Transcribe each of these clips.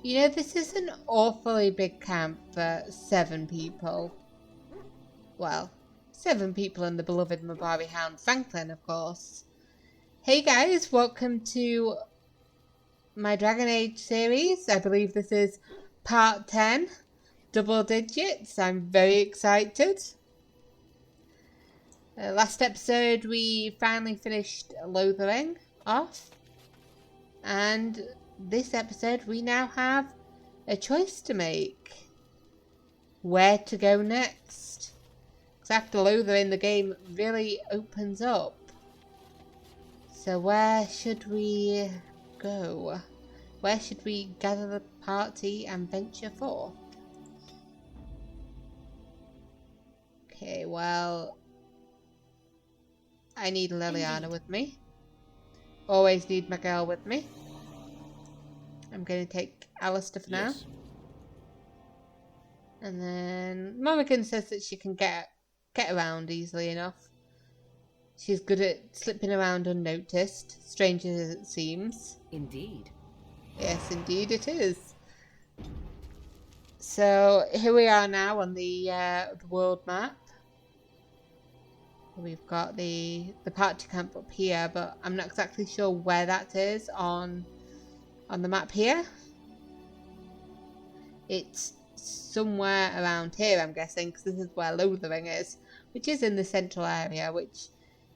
You know, this is an awfully big camp for 7 people. Well, 7 people and the beloved Mabari Hound Franklin, of course. Hey guys, welcome to my Dragon Age series. I believe this is part 10. Double digits. I'm very excited. Last episode we finally finished Lothering off. And this episode we now have a choice to make. Where to go next. Because after Lothering the game really opens up. So where should we go? Where should we gather the party and venture for? Okay, well, I need Liliana with me. Always need my girl with me. I'm going to take Alistair for now. And then Morrigan says that she can get around easily enough. She's good at slipping around unnoticed, strange as it seems. Indeed. Yes, indeed it is. So here we are now on the world map. We've got the party camp up here, but I'm not exactly sure where that is on the map here. It's somewhere around here, I'm guessing, because this is where Lothering is, which is in the central area, which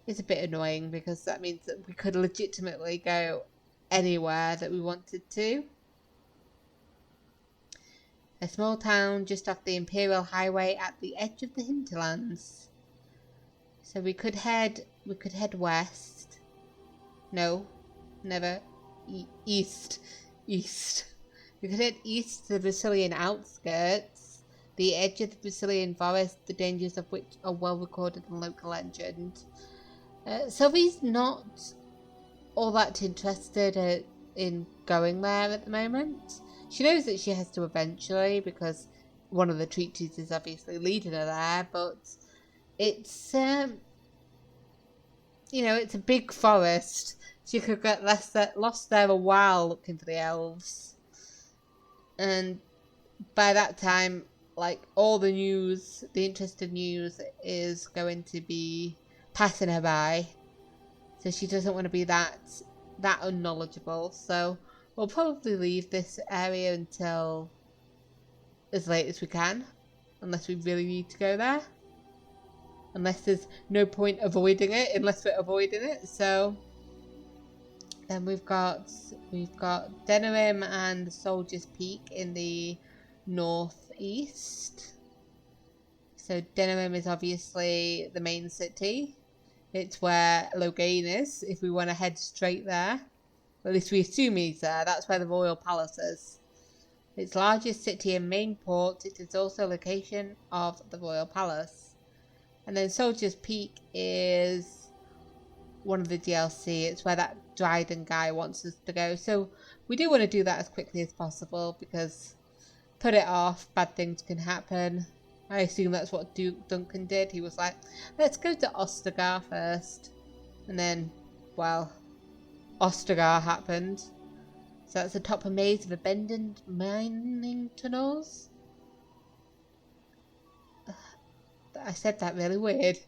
is a bit annoying because that means that we could legitimately go anywhere that we wanted to. A small town just off the Imperial Highway at the edge of the hinterlands. So we could head west. No, never. East. We could head east to the Brazilian outskirts, the edge of the Brazilian forest, the dangers of which are well recorded in local legend. Sylvi's not all that interested in going there at the moment. She knows that she has to eventually because one of the treaties is obviously leading her there, but it's you know, it's a big forest. She could get lost there a while looking for the elves. And by that time, like, all the news, the interesting news is going to be passing her by. So she doesn't want to be that unknowledgeable. So we'll probably leave this area until as late as we can. Unless we really need to go there. Unless there's no point avoiding it, unless we're avoiding it. So then we've got Denerim and Soldier's Peak in the northeast. So Denerim is obviously the main city. It's where Loghain is, if we want to head straight there. At least we assume he's there. That's where the royal palace is. Its largest city and main port, it is also location of the royal palace. And then Soldier's Peak is one of the DLC. It's where that Dryden guy wants us to go. So we do want to do that as quickly as possible because put it off, bad things can happen. I assume that's what Duke Duncan did. He was like, let's go to Ostagar first. And then, well, Ostagar happened. So that's atop a maze of abandoned mining tunnels. I said that really weird.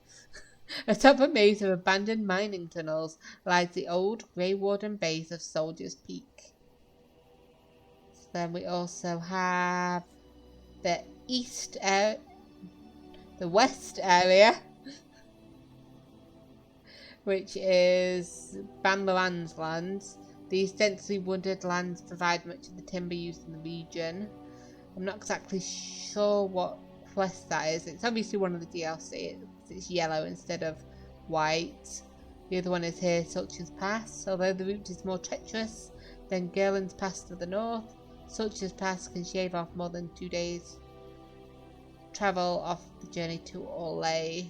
Atop a maze of abandoned mining tunnels lies the old Grey Warden base of Soldier's Peak. So then we also have the west area, which is Banloran's lands. These densely wooded lands provide much of the timber used in the region. I'm not exactly sure what quest that is. It's obviously one of the DLC. It's yellow instead of white. The other one is here, Sulcher's Pass. Although the route is more treacherous than Gerland's Pass to the north, Sulcher's Pass can shave off more than 2 days travel off the journey to Orlais.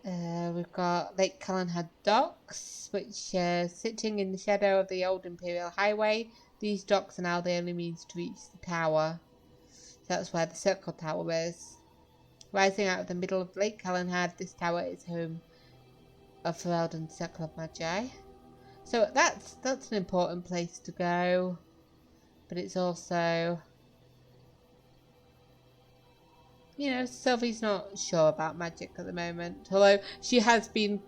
We've got Lake Callanhead Docks, which sitting in the shadow of the old Imperial Highway. These docks are now the only means to reach the tower. So that's where the Circle Tower is. Rising out of the middle of Lake Callanhead, this tower is home of Ferelden's Circle of Magi. So that's an important place to go. But it's also, you know, Sylvie's not sure about magic at the moment. Although she has been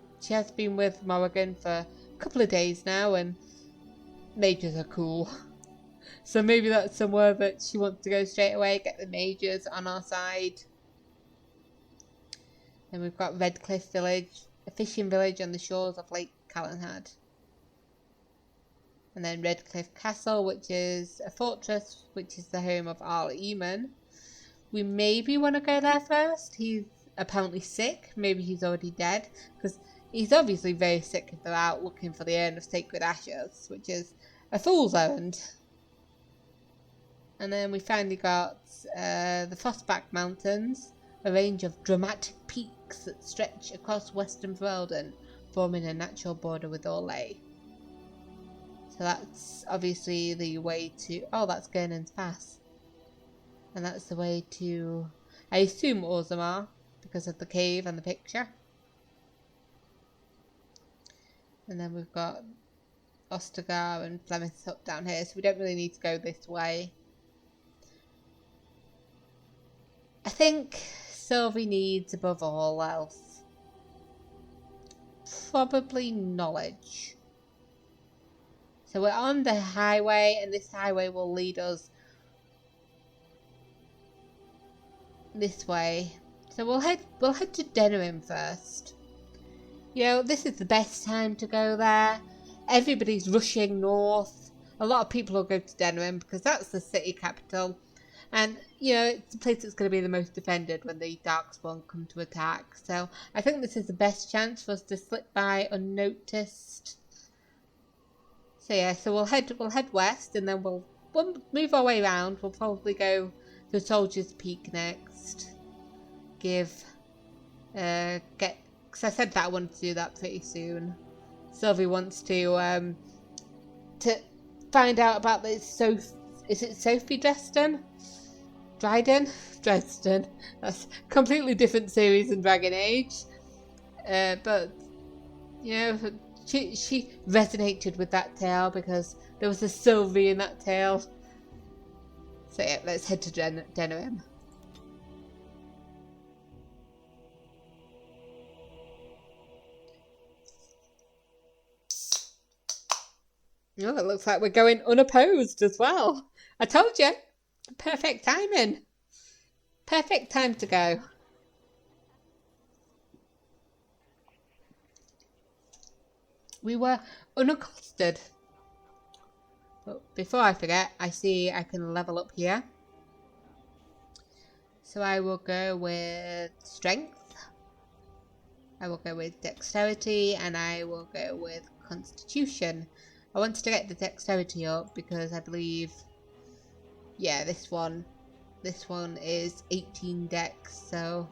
with Morrigan for a couple of days now, and mages are cool. So maybe that's somewhere that she wants to go straight away, get the mages on our side. Then we've got Redcliffe Village, a fishing village on the shores of Lake Calenhad. And then Redcliffe Castle, which is a fortress, which is the home of Arl Eamon. We maybe want to go there first. He's apparently sick. Maybe he's already dead. Because he's obviously very sick if they're out looking for the Urn of Sacred Ashes, which is a fool's errand. And then we finally got the Frostback Mountains, a range of dramatic peaks that stretch across western Ferelden, forming a natural border with Orlais. So that's obviously the way to... Oh, that's Gernon's Pass. And that's the way to, I assume, Orzammar, because of the cave and the picture. And then we've got Ostagar and Flemeth up down here, so we don't really need to go this way. I think Sylvie needs, above all else, probably knowledge. So we're on the highway, and this highway will lead us this way. So we'll head to Denerim first. You know, this is the best time to go there. Everybody's rushing north. A lot of people will go to Denerim because that's the city capital. And, you know, it's the place that's going to be the most defended when the Darkspawn come to attack. So I think this is the best chance for us to slip by unnoticed. So yeah, so we'll head west, and then we'll move our way around. We'll probably go to Soldier's Peak next. Because I said that I wanted to do that pretty soon. Sylvie wants to find out about this. Is it Sophie Dresden? Dryden? Dresden. That's a completely different series in Dragon Age. But you know, she resonated with that tale because there was a Sylvie in that tale. So yeah, let's head to Denerim. Oh, it looks like we're going unopposed as well. I told you. Perfect timing. Perfect time to go. We were unaccosted. But before I forget, I see I can level up here. So I will go with strength. I will go with dexterity, and I will go with constitution. I wanted to get the dexterity up because I believe, yeah, this one is 18 dex, so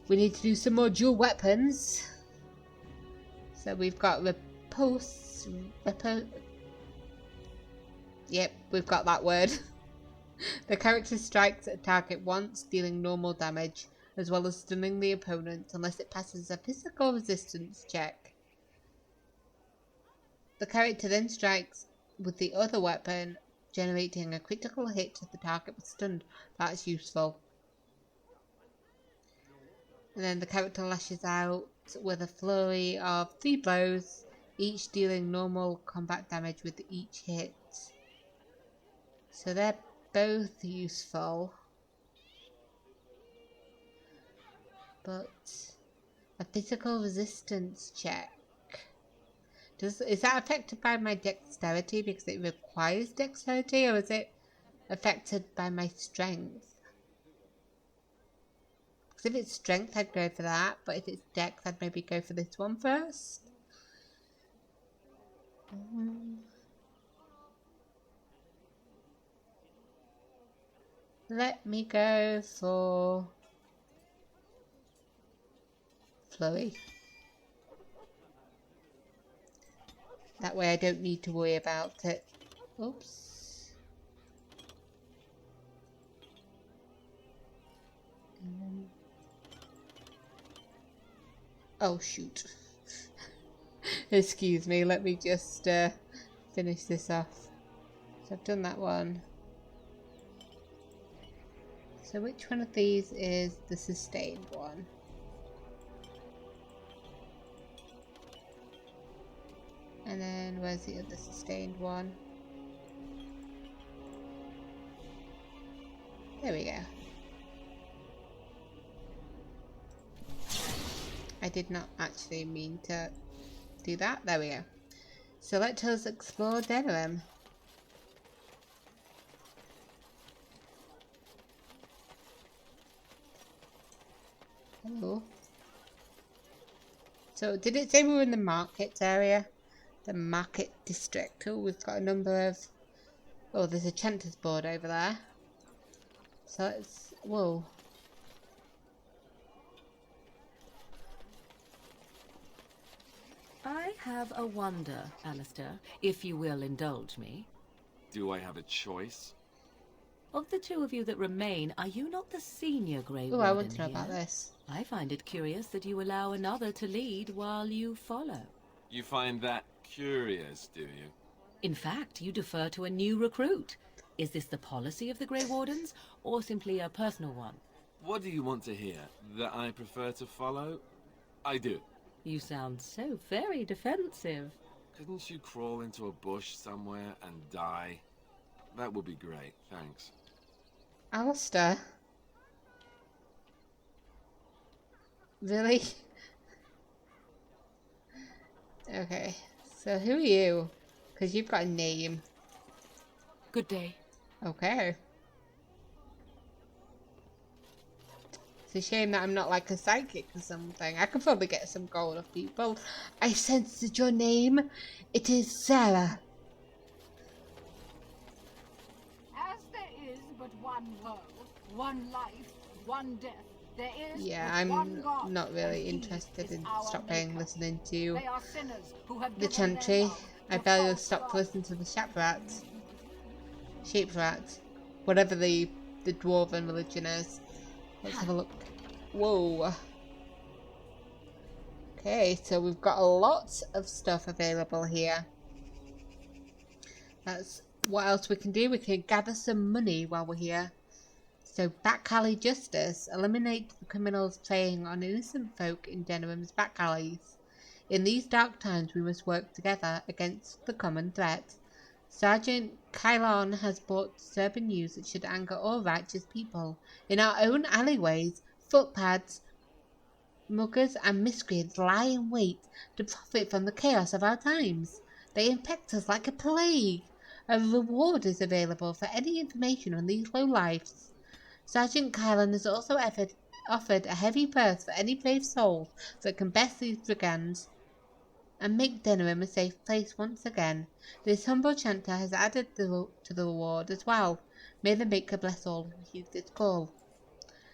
we need to do some more dual weapons. So we've got yep, we've got that word. The character strikes at a target once, dealing normal damage, as well as stunning the opponent unless it passes a physical resistance check. The character then strikes with the other weapon, generating a critical hit if the target was stunned. That's useful. And then the character lashes out with a flurry of 3 blows, each dealing normal combat damage with each hit. So they're both useful. But a physical resistance check. Is that affected by my dexterity because it requires dexterity, or is it affected by my strength? Because if it's strength, I'd go for that, but if it's dex, I'd maybe go for this one first. Let me go for flurry. That way I don't need to worry about it. Oops. Oh shoot. Excuse me, let me just finish this off. So I've done that one. So which one of these is the sustained one? And then where's the other sustained one? There we go. I did not actually mean to do that. There we go. So let us explore Denerim. Hello. So did it say we were in the market area? The market district. Oh, we've got a number of... Oh, there's a Chanter's board over there. So let's... Whoa. I have a wonder, Alistair, if you will indulge me. Do I have a choice? Of the two of you that remain, are you not the senior Grey Oh, Warden I want to know here? about this. I find it curious that you allow another to lead while you follow. You find that curious, do you? In fact, you defer to a new recruit. Is this the policy of the Grey Wardens, or simply a personal one? What do you want to hear? That I prefer to follow? I do. You sound so very defensive. Couldn't you crawl into a bush somewhere and die? That would be great, thanks. Alistair? Really? Okay, so who are you? Because you've got a name. Good day. Okay. It's a shame that I'm not like a psychic or something. I could probably get some gold off people. I sensed that your name. It is Sarah. As there is but one world, one life, one death, there is Yeah, but one I'm God, not really and he interested is in our stopping maker. listening to They are sinners who have the given their chantry. love I to barely false stopped gods. listening to the sheep rat, whatever the dwarven religion is. Let's have a look. Whoa. Okay, so we've got a lot of stuff available here. That's what else we can do. We can gather some money while we're here. So, back alley justice. Eliminate the criminals preying on innocent folk in Denerim's back alleys. In these dark times, we must work together against the common threat. Sergeant Kylon has brought disturbing news that should anger all righteous people. In our own alleyways, footpads, muggers and miscreants lie in wait to profit from the chaos of our times. They infect us like a plague. A reward is available for any information on these lowlifes. Sergeant Kylan has also offered a heavy purse for any brave souls that can best these brigands and make Denerim a safe place once again. This humble chanter has added to the reward as well. May the Maker bless all who heed this call.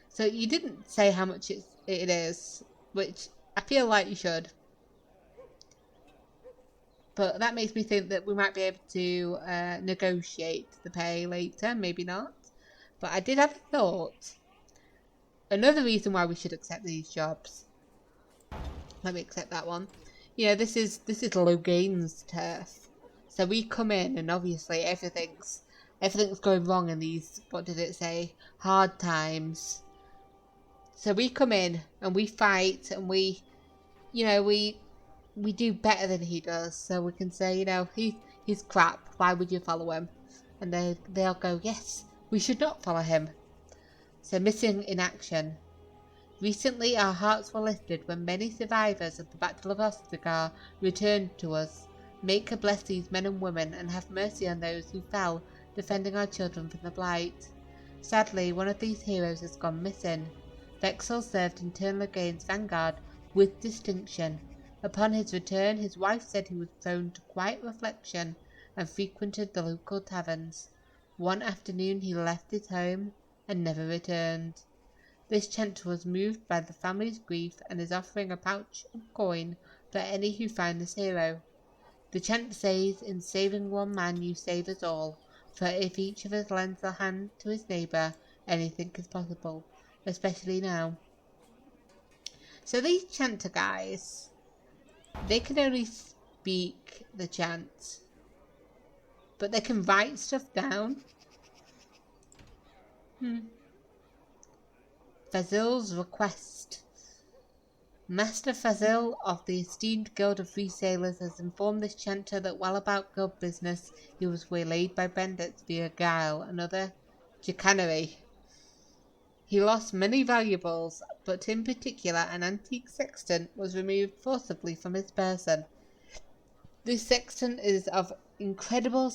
So you didn't say how much it is, which I feel like you should. But that makes me think that we might be able to negotiate the pay later, maybe not. But I did have a thought. Another reason why we should accept these jobs. Let me accept that one. You know, this is Logain's turf. So we come in and obviously everything's going wrong in these, what did it say? Hard times. So we come in and we fight and we do better than he does. So we can say, you know, he's crap. Why would you follow him? And they'll go, yes, we should not follow him. So missing in action. Recently our hearts were lifted when many survivors of the Battle of Ostagar returned to us. Maker bless these men and women and have mercy on those who fell defending our children from the blight. Sadly, one of these heroes has gone missing. Vexel served in Logain's vanguard with distinction. Upon his return, his wife said he was prone to quiet reflection and frequented the local taverns. One afternoon he left his home and never returned. This chanter was moved by the family's grief and is offering a pouch of coin for any who find this hero. The chant says, in saving one man you save us all, for if each of us lends a hand to his neighbour, anything is possible, especially now. So these chanter guys, they can only speak the chant. But they can write stuff down. Fazil's request. Master Fazil of the esteemed Guild of Free Sailors has informed this chanter that while about guild business, he was waylaid by bandits via guile and other chicanery. He lost many valuables, but in particular an antique sextant was removed forcibly from his person. This sextant is of incredible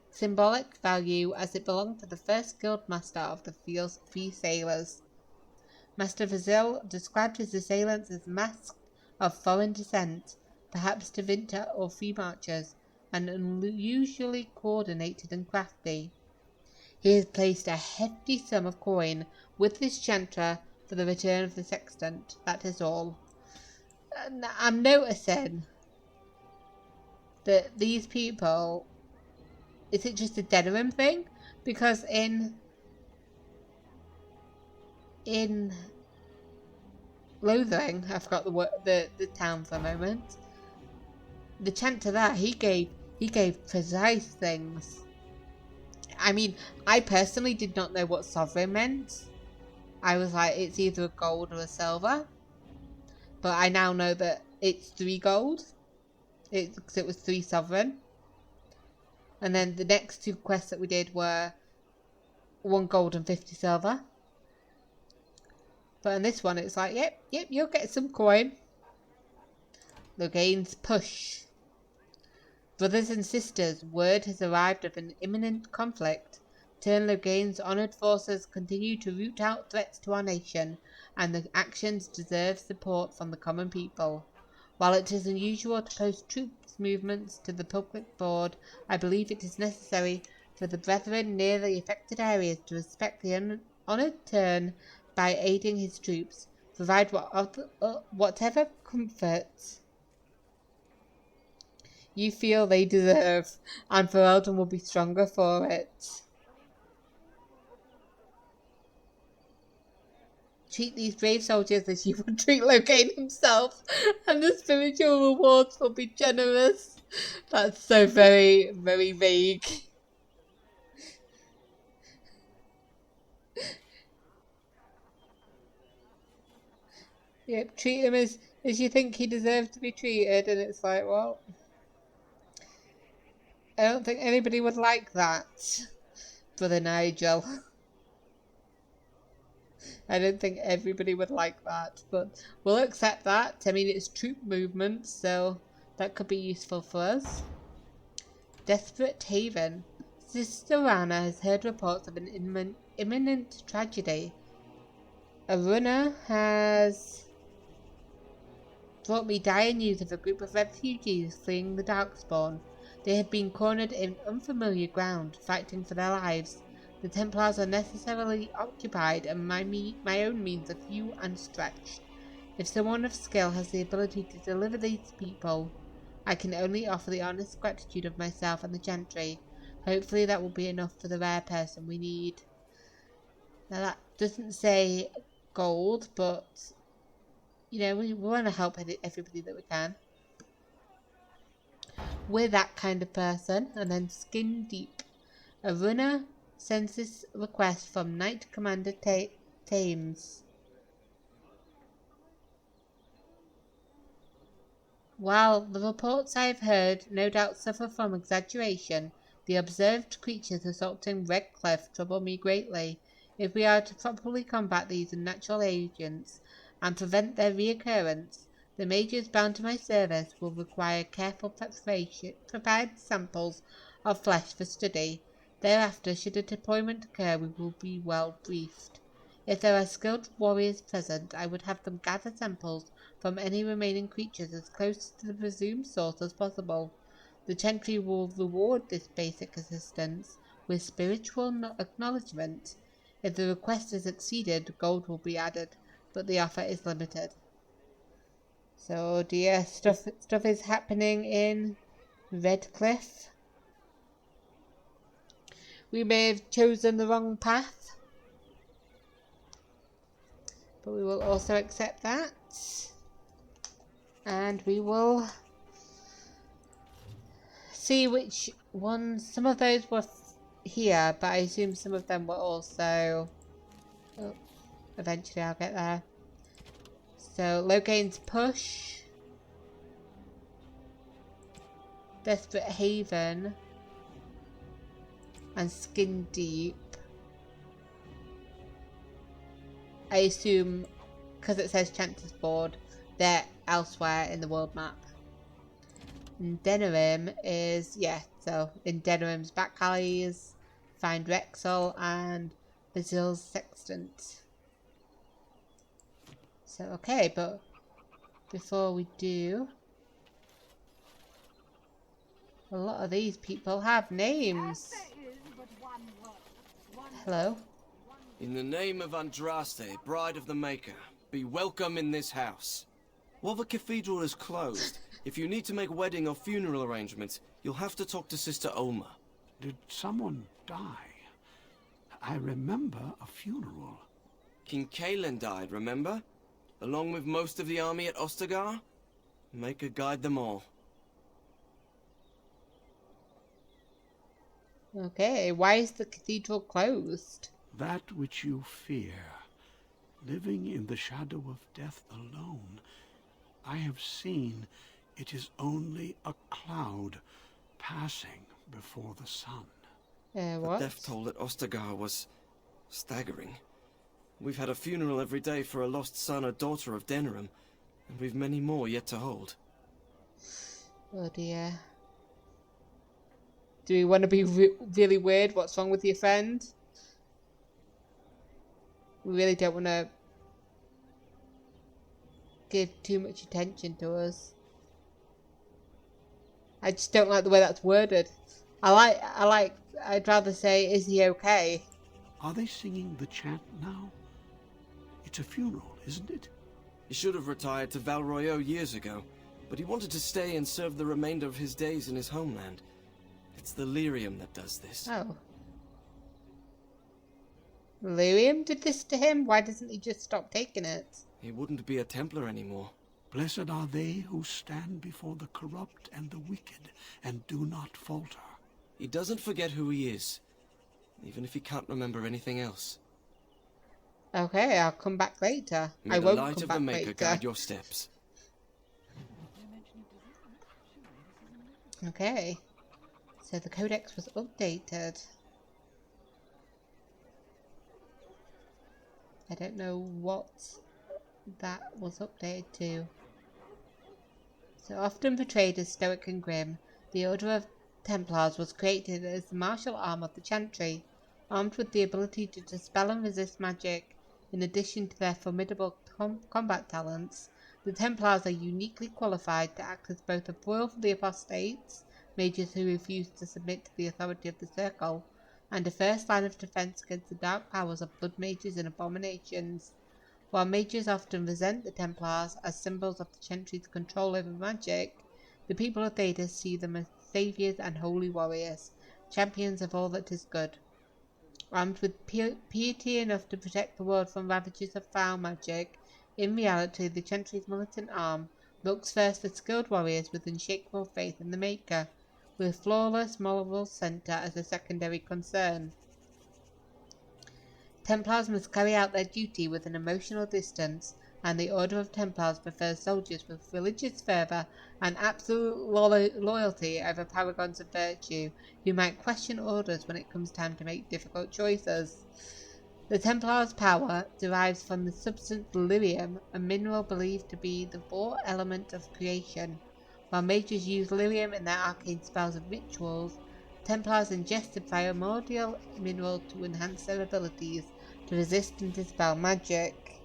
symbolic value as it belonged to the first guild master of the Free Sailors. Master Fazil described his assailants as masked of foreign descent, perhaps Tevinter or free marchers, and unusually coordinated and crafty. He has placed a hefty sum of coin with this chanter for the return of the sextant. That is all. And I'm noticing that these people... Is it just a Denerim thing? Because in Lothering, I forgot the town for a moment. The chanter there, he gave precise things. I mean, I personally did not know what sovereign meant. I was like, it's either a gold or a silver. But I now know that it's 3 gold. Because it was 3 sovereign. And then the next 2 quests that we did were 1 gold and 50 silver. But on this one, it's like, yep, you'll get some coin. Loghain's push. Brothers and sisters, word has arrived of an imminent conflict. Turn Loghain's honoured forces continue to root out threats to our nation, and the actions deserve support from the common people. While it is unusual to post troops movements to the public board, I believe it is necessary for the brethren near the affected areas to respect the honoured Turn by aiding his troops, provide whatever comforts you feel they deserve, and Ferelden will be stronger for it. Treat these brave soldiers as you would treat Loghain himself, and the spiritual rewards will be generous. That's so very, very vague. Yep, treat him as you think he deserves to be treated, and it's like, well, I don't think anybody would like that, Brother Nigel. I don't think everybody would like that, but we'll accept that. I mean, it's troop movement, so that could be useful for us. Desperate Haven. Sister Rana has heard reports of an imminent tragedy. A runner has brought me dire news of a group of refugees fleeing the Darkspawn. They have been cornered in unfamiliar ground, fighting for their lives. The Templars are necessarily occupied, and my own means are few and stretched. If someone of skill has the ability to deliver these people, I can only offer the honest gratitude of myself and the gentry. Hopefully that will be enough for the rare person we need. Now that doesn't say gold, but you know, we want to help everybody that we can. We're that kind of person. And then Skin Deep. A runner sends this request from Knight Commander Thames. While the reports I have heard no doubt suffer from exaggeration, the observed creatures assaulting Redcliffe trouble me greatly. If we are to properly combat these unnatural agents and prevent their reoccurrence, the mages bound to my service will require careful prepared samples of flesh for study. Thereafter, should a deployment occur, we will be well briefed. If there are skilled warriors present, I would have them gather samples from any remaining creatures as close to the presumed source as possible. The gentry will reward this basic assistance with spiritual acknowledgement. If the request is exceeded, gold will be added, but the offer is limited. So, dear, stuff is happening in Redcliffe. We may have chosen the wrong path, but we will also accept that. And we will see which ones. Some of those were here, but I assume some of them were also. Oh, eventually, I'll get there. So, Logain's Push, Desperate Haven, and Skin Deep. I assume, because it says Chance's Board, they're elsewhere in the world map. And Denerim is, yeah, so in Denerim's back alleys, find Rexel and Basil's Sextant. So, okay, but before we do, a lot of these people have names. As there is but one world, one Hello? In the name of Andraste, Bride of the Maker, be welcome in this house. While the cathedral is closed, if you need to make wedding or funeral arrangements, you'll have to talk to Sister Olma. Did someone die? I remember a funeral. King Kaelin died, remember? Along with most of the army at Ostagar? Maker guide them all. Okay, why is the cathedral closed? That which you fear, living in the shadow of death alone, I have seen it is only a cloud passing before the sun. What? The death toll at Ostagar was staggering. We've had a funeral every day for a lost son or daughter of Denerim, and we've many more yet to hold. Oh dear. Do we want to be really weird? What's wrong with your friend? We really don't want to give too much attention to us. I just don't like the way that's worded. I'd rather say, is he okay? Are they singing the chant now? It's a funeral, isn't it? He should have retired to Val Royeaux years ago, but he wanted to stay and serve the remainder of his days in his homeland. It's the lyrium that does this. Oh. Lyrium did this to him? Why doesn't he just stop taking it? He wouldn't be a Templar anymore. Blessed are they who stand before the corrupt and the wicked and do not falter. He doesn't forget who he is, even if he can't remember anything else. Okay, I'll come back later. May I the won't light come of back the Maker later. guide your steps. Okay. So the codex was updated. I don't know what that was updated to. So often portrayed as stoic and grim, the Order of Templars was created as the martial arm of the Chantry, armed with the ability to dispel and resist magic. In addition to their formidable combat talents, the Templars are uniquely qualified to act as both a foil for the apostates, mages who refuse to submit to the authority of the Circle, and a first line of defense against the dark powers of blood mages and abominations. While mages often resent the Templars as symbols of the Chantry's control over magic, the people of Thedas see them as saviors and holy warriors, champions of all that is good. Armed with piety enough to protect the world from ravages of foul magic, in reality the Chantry's militant arm looks first for skilled warriors with unshakable faith in the Maker, with flawless moral centre as a secondary concern. Templars must carry out their duty with an emotional distance, and the Order of Templars prefers soldiers with religious fervour and absolute loyalty over paragons of virtue, who might question orders when it comes time to make difficult choices. The Templars' power derives from the substance lyrium, a mineral believed to be the raw element of creation. While mages use lyrium in their arcane spells and rituals, Templars ingest the primordial mineral to enhance their abilities to resist and dispel magic.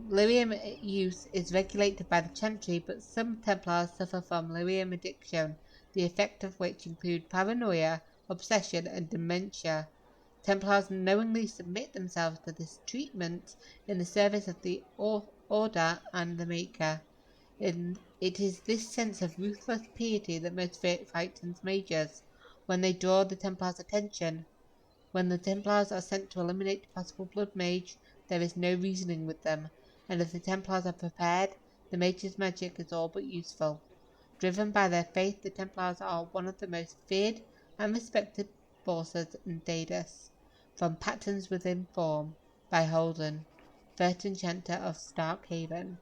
Lyrium use is regulated by the Chantry, but some Templars suffer from lyrium addiction, the effect of which include paranoia, obsession, and dementia. Templars knowingly submit themselves to this treatment in the service of the Order and the Maker. It is this sense of ruthless piety that frightens mages when they draw the Templars' attention. When the Templars are sent to eliminate a possible blood mage, there is no reasoning with them, and if the Templars are prepared, the mage's magic is all but useful. Driven by their faith, the Templars are one of the most feared and respected forces in Daedus. From Patterns Within Form by Holden, 1st Enchanter of Starkhaven.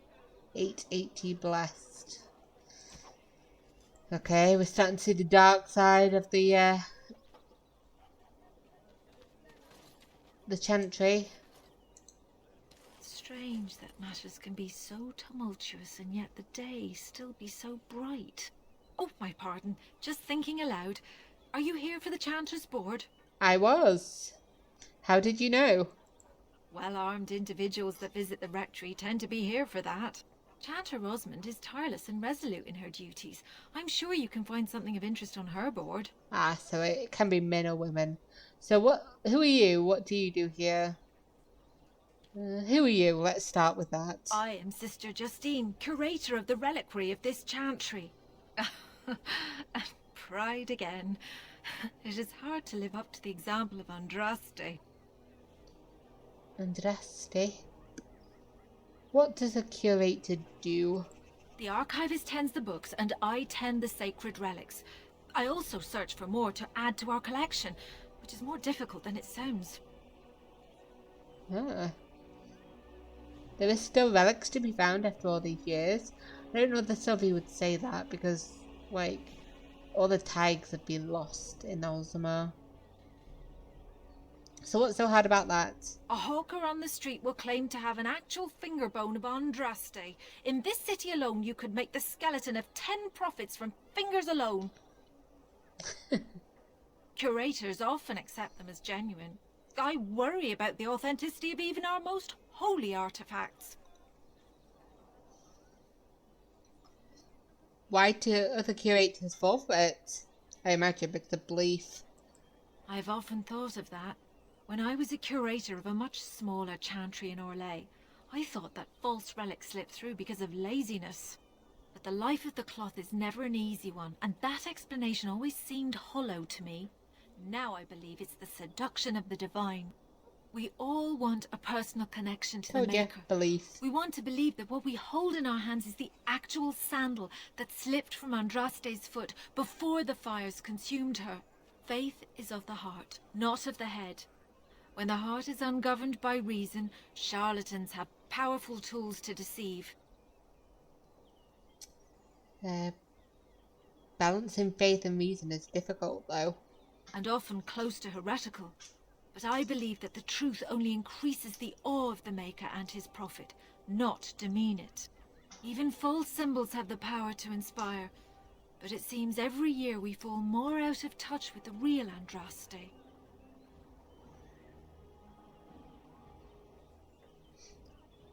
880 blessed. Okay, we're starting to see the dark side of the Chantry. Strange that matters can be so tumultuous and yet the day still be so bright. Oh, my pardon. Just thinking aloud. Are you here for the Chanter's Board? I was. How did you know? Well-armed individuals that visit the rectory tend to be here for that. Chanter Rosamond is tireless and resolute in her duties. I'm sure you can find something of interest on her board. Ah, so it can be men or women. So who are you? What do you do here? Who are you? Let's start with that. I am Sister Justine, curator of the reliquary of this chantry. And pride again. It is hard to live up to the example of Andraste. Andraste? What does a curator do? The archivist tends the books, and I tend the sacred relics. I also search for more to add to our collection, which is more difficult than it sounds. Ah. There is still relics to be found after all these years. I don't know if Sylvi would say that because, like, all the tags have been lost in Ulzima. So what's so hard about that? A hawker on the street will claim to have an actual finger bone of Andraste. In this city alone, you could make the skeleton of 10 prophets from fingers alone. Curators often accept them as genuine. I worry about the authenticity of even our most holy artifacts. Why do other curators fall for it? I imagine because of belief. I've often thought of that. When I was a curator of a much smaller chantry in Orlais, I thought that false relics slipped through because of laziness. But the life of the cloth is never an easy one, and that explanation always seemed hollow to me. Now I believe it's the seduction of the divine. We all want a personal connection to the Maker. Belief. We want to believe that what we hold in our hands is the actual sandal that slipped from Andraste's foot before the fires consumed her. Faith is of the heart, not of the head. When the heart is ungoverned by reason, charlatans have powerful tools to deceive. Balancing faith and reason is difficult, though. And often close to heretical. But I believe that the truth only increases the awe of the Maker and his prophet, not demean it. Even false symbols have the power to inspire, but it seems every year we fall more out of touch with the real Andraste.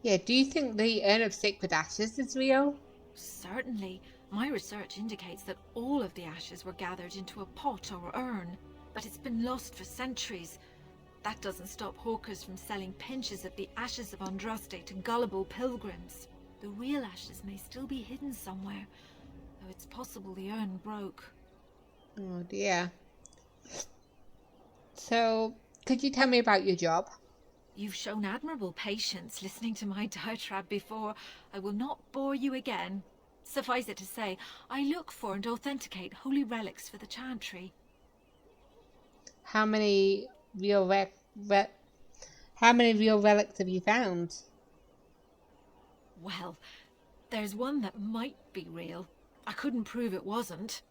Yeah, do you think the Urn of Sacred Ashes is real? Certainly. My research indicates that all of the ashes were gathered into a pot or urn, but it's been lost for centuries. That doesn't stop hawkers from selling pinches of the ashes of Andraste to gullible pilgrims. The real ashes may still be hidden somewhere, though it's possible the urn broke. Oh dear. So, could you tell me about your job? You've shown admirable patience listening to my diatribe before. I will not bore you again. Suffice it to say, I look for and authenticate holy relics for the chantry. How many real how many real relics have you found? Well, there's one that might be real. I couldn't prove it wasn't.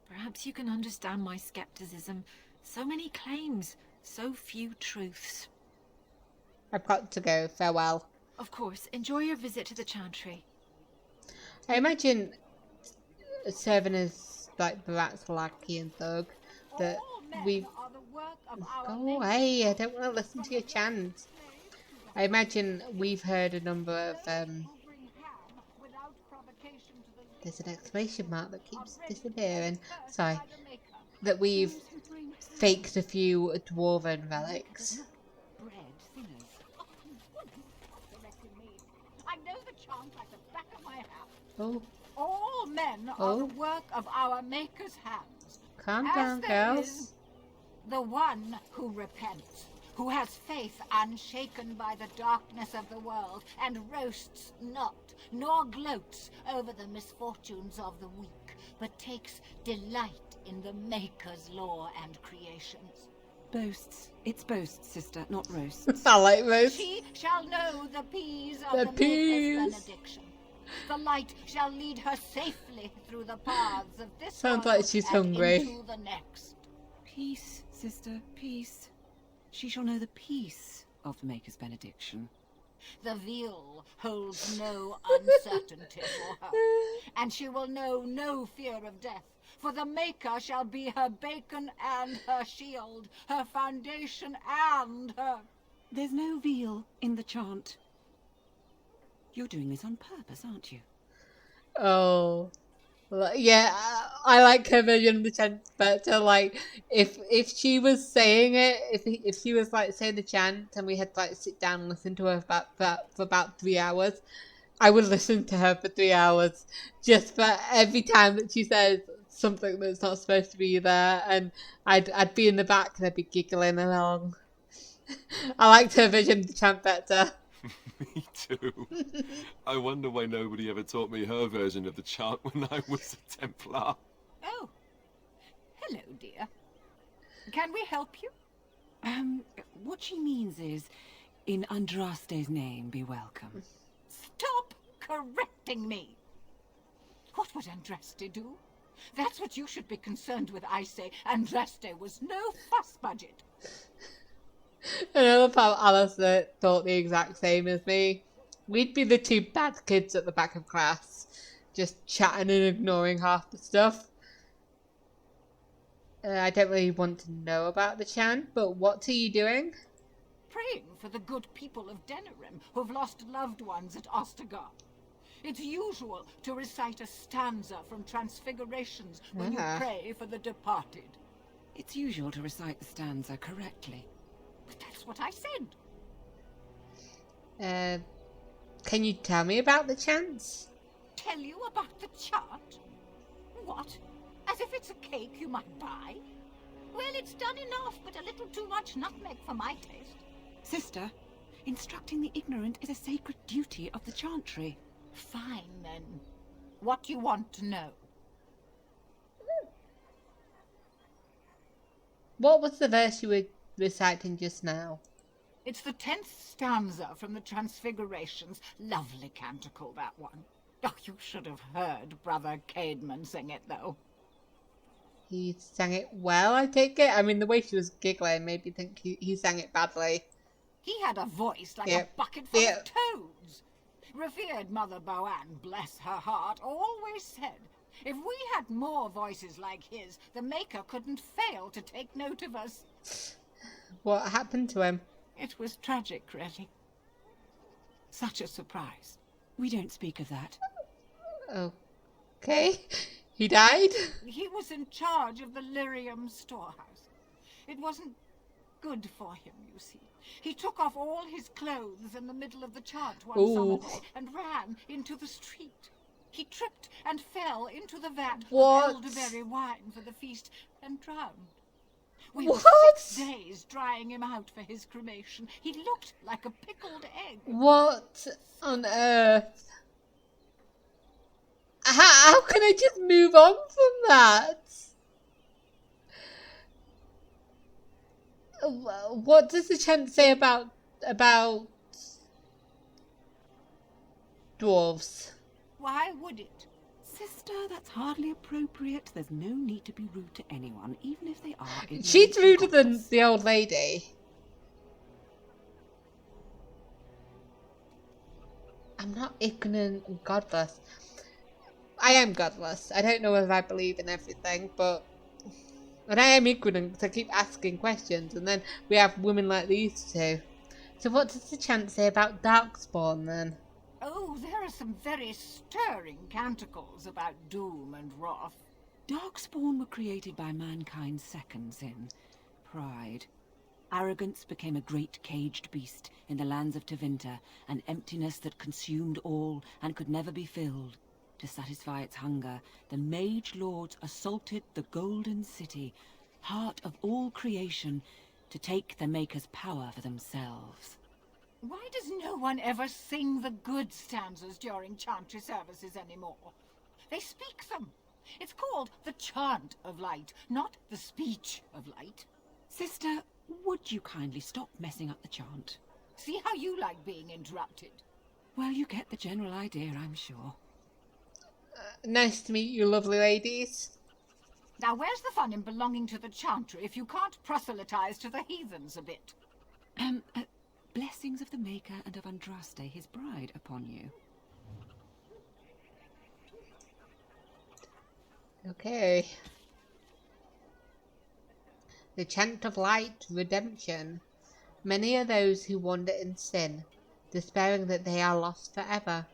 Perhaps you can understand my skepticism. So many claims, so few truths. I've got to go. Farewell. Of course, enjoy your visit to the chantry. I imagine serving as like Barat's lackey and thug that we've... Go away, I don't want to listen to your chant. I imagine we've heard a number of there's an exclamation mark that keeps disappearing. Sorry. That we've faked a few Dwarven relics. I know the chant like the back of my hand. Oh, All men are the work of our Maker's hands. calm As down, there girls. is the one who repents. who has faith unshaken by the darkness of the world, and roasts not, nor gloats over the misfortunes of the weak, but takes delight in the Maker's law and creations. Boasts. It's boasts, sister, not roasts. I like this. She shall know the peace of The the peas. Maker's benediction. The light shall lead her safely through the paths of this Sounds world like she's and hungry. into the next. Peace, sister, peace. She shall know the peace of the Maker's benediction. The veal holds no uncertainty for her, and she will know no fear of death, for the Maker shall be her bacon and her shield, her foundation and her... There's no veal in the chant. You're doing this on purpose, aren't you? Oh. Yeah, I like her version of the chant better. Like, if she was saying it, if she was like saying the chant, and we had to like sit down and listen to her for about 3 hours, I would listen to her for 3 hours, just for every time that she says something that's not supposed to be there, and I'd be in the back and I'd be giggling along. I liked her version of the chant better. Me too. I wonder why nobody ever taught me her version of the chant when I was a Templar. Oh, hello, dear. Can we help you? What she means is, in Andraste's name, be welcome. Stop correcting me. What would Andraste do? That's what you should be concerned with, I say. Andraste was no fuss budget. I love how Alistair thought the exact same as me. We'd be the two bad kids at the back of class, just chatting and ignoring half the stuff. I don't really want to know about the chant, but what are you doing? Praying for the good people of Denerim who've lost loved ones at Ostergard. It's usual to recite a stanza from Transfigurations when you pray for the departed. It's usual to recite the stanza correctly. But that's what I said. Can you tell me about the chants? Tell you about the chart? What? As if it's a cake you might buy? Well, it's done enough, but a little too much nutmeg for my taste. Sister, instructing the ignorant is a sacred duty of the chantry. Fine, then. What do you want to know? What was the verse you were reciting just now? It's the 10th stanza from the Transfigurations. Lovely canticle, that one. Oh, you should have heard Brother Caedmon sing it, though. He sang it well, I take it? I mean, the way she was giggling made me think he sang it badly. He had a voice like a bucket full of toads. Revered Mother Boanne, bless her heart, always said, if we had more voices like his, the Maker couldn't fail to take note of us. What happened to him? It was tragic, really. Such a surprise. We don't speak of that. Okay. He died? He was in charge of the lyrium storehouse. It wasn't good for him, you see. He took off all his clothes in the middle of the chant one summer day and ran into the street. He tripped and fell into the vat of elderberry wine for the feast and drowned. We were 6 days drying him out for his cremation. He looked like a pickled egg. What on earth? How can I just move on from that? What does the chant say about dwarves? Why would it? Sister, that's hardly appropriate. There's no need to be rude to anyone, even if they are ignorant. She's ruder than the old lady. I'm not ignorant and godless. I am godless. I don't know whether I believe in everything, but... And I am ignorant because I keep asking questions, and then we have women like these two. So what does the chant say about Darkspawn, then? Oh, there are some very stirring canticles about doom and wrath. Darkspawn were created by mankind's second sin, pride. Arrogance became a great caged beast in the lands of Tevinter, an emptiness that consumed all and could never be filled. To satisfy its hunger, the mage lords assaulted the Golden City, heart of all creation, to take the Maker's power for themselves. Why does no one ever sing the good stanzas during chantry services anymore? They speak them. It's called the chant of light, not the speech of light. Sister, would you kindly stop messing up the chant? See how you like being interrupted. Well, you get the general idea, I'm sure. Nice to meet you, lovely ladies. Now where's the fun in belonging to the chantry if you can't proselytize to the heathens a bit? Blessings of the Maker and of Andraste, his bride, upon you. Okay. The chant of light, redemption. Many are those who wander in sin, despairing that they are lost forever.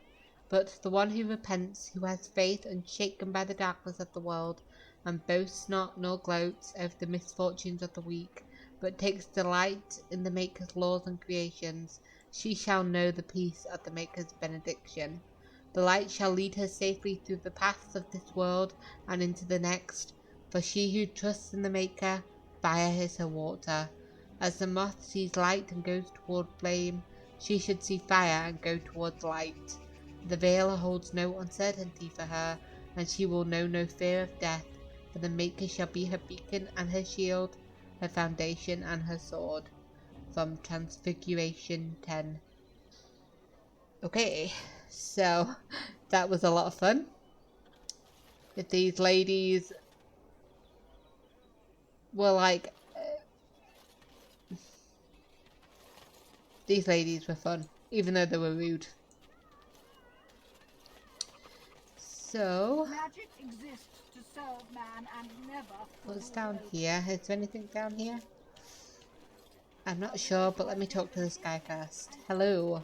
But the one who repents, who has faith unshaken by the darkness of the world, and boasts not nor gloats over the misfortunes of the weak, but takes delight in the Maker's laws and creations, she shall know the peace of the Maker's benediction. The light shall lead her safely through the paths of this world and into the next, for she who trusts in the Maker, fire is her water. As the moth sees light and goes toward flame, she should see fire and go towards light. The veil holds no uncertainty for her, and she will know no fear of death, for the Maker shall be her beacon and her shield, her foundation and her sword. From Transfiguration 10. Okay, so that was a lot of fun. If these ladies were like... these ladies were fun, even though they were rude. So... Magic exists to serve man and never... what's down here? Is there anything down here? I'm not sure, but let me talk to this guy first. Hello.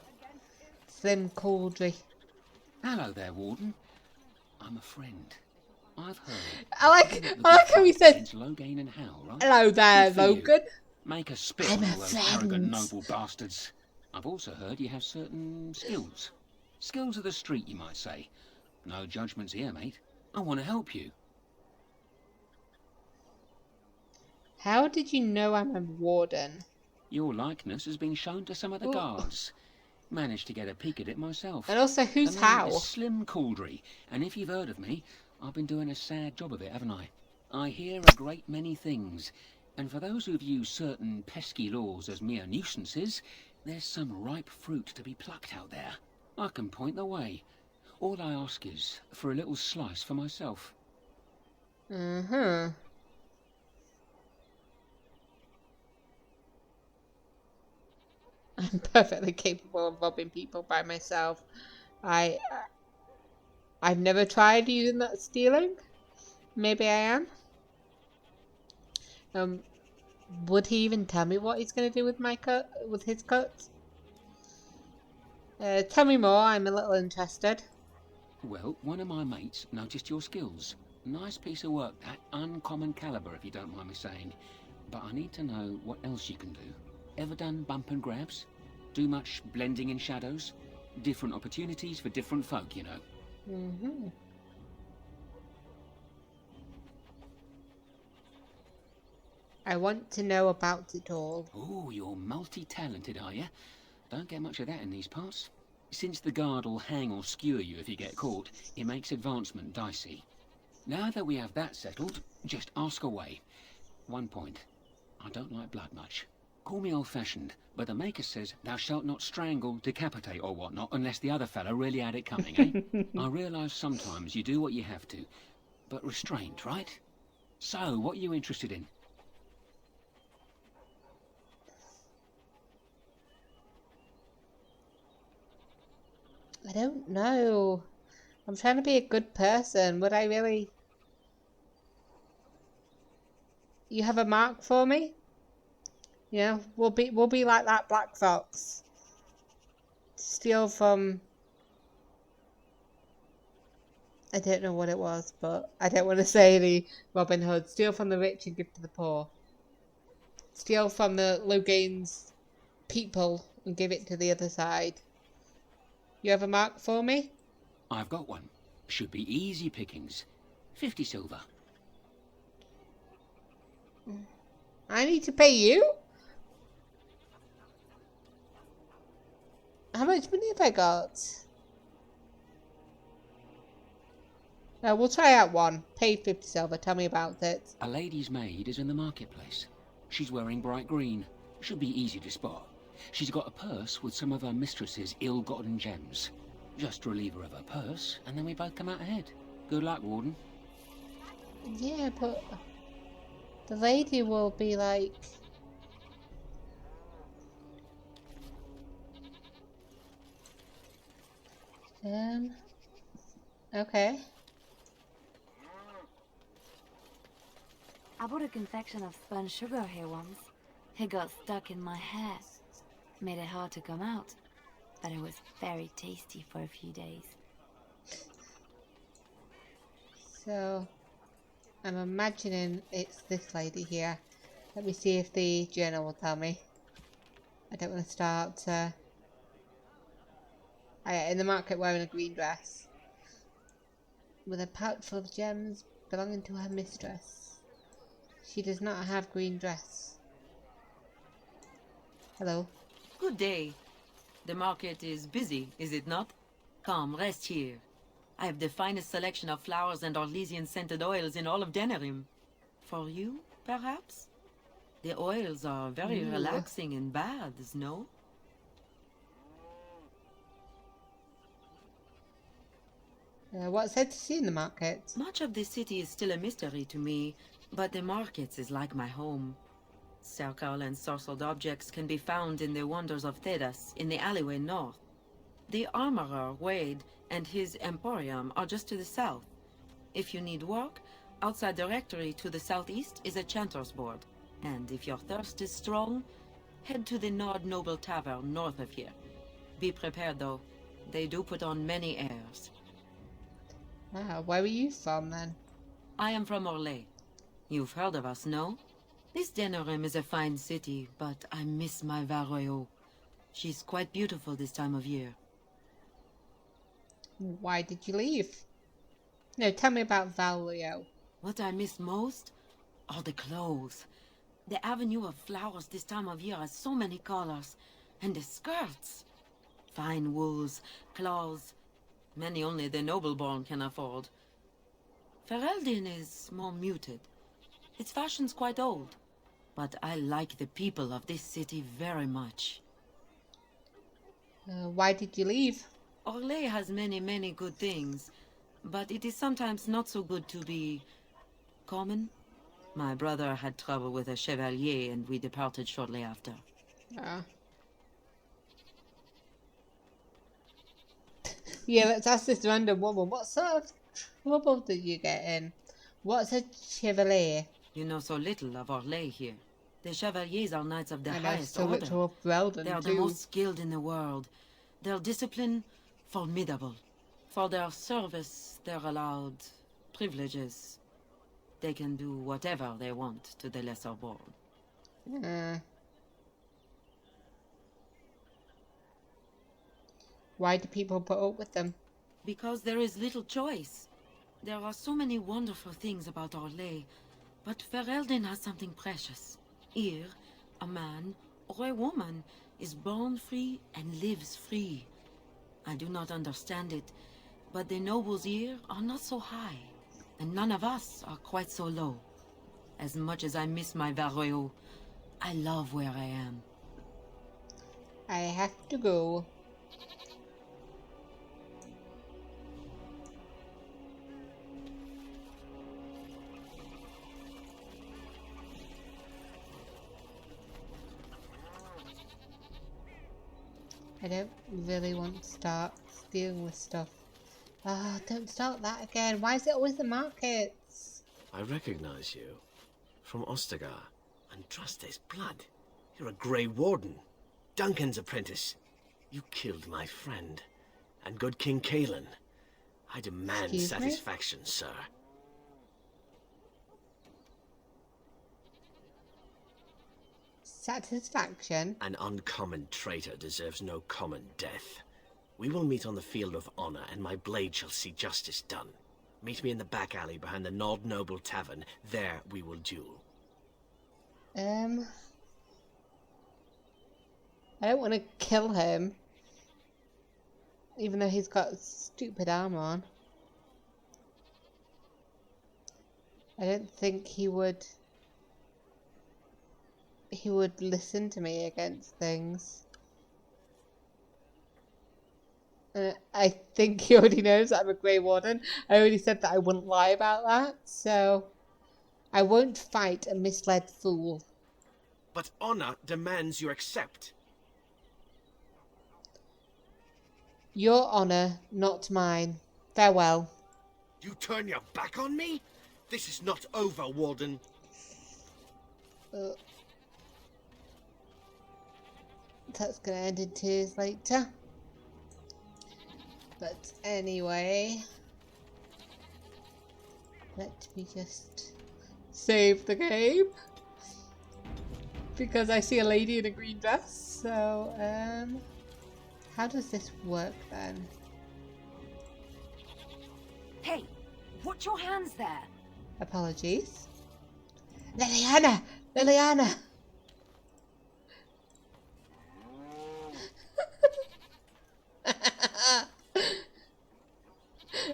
Slim Cauldry. Hello there, Warden. I'm a friend. I've heard. I like how he said, Logain and Hal, right? hello there, Good for you. Logan. Make a spit I'm on a all those friend. arrogant noble bastards. I've also heard you have certain skills. Skills of the street, you might say. No judgments here, mate. I want to help you. How did you know I'm a warden? Your likeness has been shown to some of the Ooh. guards. Managed to get a peek at it myself. And also, who's The name Hal? is Slim Cauldry, and if you've heard of me, I've been doing a sad job of it, haven't I? I hear a great many things, and for those who view certain pesky laws as mere nuisances, there's some ripe fruit to be plucked out there. I can point the way. All I ask is for a little slice for myself. Uh-huh. I'm perfectly capable of robbing people by myself. I've never tried using that stealing. Maybe I am. Would he even tell me what he's gonna do with my cut? With his cuts? Tell me more. I'm a little interested. Well, one of my mates noticed your skills. Nice piece of work, that. Uncommon caliber, if you don't mind me saying. But I need to know what else you can do. Ever done bump and grabs? Do much blending in shadows? Different opportunities for different folk, you know. Mm-hmm. I want to know about it all. Oh, you're multi-talented, are you? Don't get much of that in these parts. Since the guard will hang or skewer you if you get caught, it makes advancement dicey. Now that we have that settled, just ask away. One point. I don't like blood much. Call me old-fashioned, but the Maker says thou shalt not strangle, decapitate or whatnot unless the other fellow really had it coming, eh? I realise sometimes you do what you have to, but restrained, right? So, what are you interested in? I don't know. I'm trying to be a good person. Would I really... You have a mark for me? You know, we'll be like that Black Fox. Steal from... I don't know what it was, but I don't want to say the Robin Hood. Steal from the rich and give to the poor. Steal from the Logain's people and give it to the other side. You have a mark for me? I've got one. Should be easy pickings. 50 silver. I need to pay you? How much money have I got? No, we'll try out one. Pay 50 silver. Tell me about it. A lady's maid is in the marketplace. She's wearing bright green. Should be easy to spot. She's got a purse with some of her mistress's ill-gotten gems. Just relieve her of her purse, and then we both come out ahead. Good luck, Warden. Yeah, but the lady will be like... Okay. I bought a confection of spun sugar here once. It got stuck in my hair. Made it hard to come out. But it was very tasty for a few days. So, I'm imagining it's this lady here. Let me see if the journal will tell me. I don't want to start... in the market wearing a green dress. With a pouch full of gems belonging to her mistress. She does not have green dress. Hello. Good day. The market is busy, is it not? Come, rest here. I have the finest selection of flowers and Orlesian scented oils in all of Denerim. For you, perhaps? The oils are very relaxing in baths, no? What's there to see in the market? Much of the city is still a mystery to me, but the markets is like my home. Circle and sorcered objects can be found in the wonders of Thedas, in the alleyway north. The armorer, Wade, and his emporium are just to the south. If you need work, outside the rectory to the southeast is a chanter's board. And if your thirst is strong, head to the Nord Noble Tavern north of here. Be prepared, though. They do put on many airs. Ah, where were you from, then? I am from Orlais. You've heard of us, no? This Denerim is a fine city, but I miss my Varoyo. She's quite beautiful this time of year. Why did you leave? No, tell me about Valrio. What I miss most are the clothes. The avenue of flowers this time of year has so many colors. And the skirts. Fine wools, cloths. Many only the noble-born can afford. Ferelden is more muted. Its fashion's quite old. But I like the people of this city very much. Why did you leave? Orlais has many, many good things. But it is sometimes not so good to be... common. My brother had trouble with a chevalier and we departed shortly after. Ah. Yeah, let's ask this random woman. What sort of trouble did you get in? What's a chevalier? You know so little of Orlais here. The chevaliers are knights of the And I highest so order. much of Weldon They are the too. most skilled in the world. Their discipline, formidable. For their service, they're allowed privileges. They can do whatever they want to the lesser born. Why do people put up with them? Because there is little choice. There are so many wonderful things about Orlais, but Ferelden has something precious. Here, a man or a woman is born free and lives free. I do not understand it, but the nobles here are not so high, and none of us are quite so low. As much as I miss my Varoyo, I love where I am. I have to go. I don't really want to start dealing with stuff. Ah, don't start that again. Why is it always the markets? I recognize you. From Ostagar. Andraste's blood. You're a Grey Warden. Duncan's apprentice. You killed my friend. And good King Cailan. I demand Excuse me? satisfaction, sir. Satisfaction? An uncommon traitor deserves no common death. We will meet on the field of honor, and my blade shall see justice done. Meet me in the back alley behind the Nord Noble Tavern. There we will duel. I don't want to kill him. Even though he's got stupid armor on. I don't think he would listen to me against things. I think he already knows that I'm a Grey Warden. I already said that I wouldn't lie about that, so I won't fight a misled fool. But honor demands you accept. Your honor, not mine. Farewell. You turn your back on me? This is not over, Warden. That's gonna end in tears later. But anyway, let me just save the game because I see a lady in a green dress. So, how does this work then? Hey, watch your hands there. Apologies. Liliana! Liliana!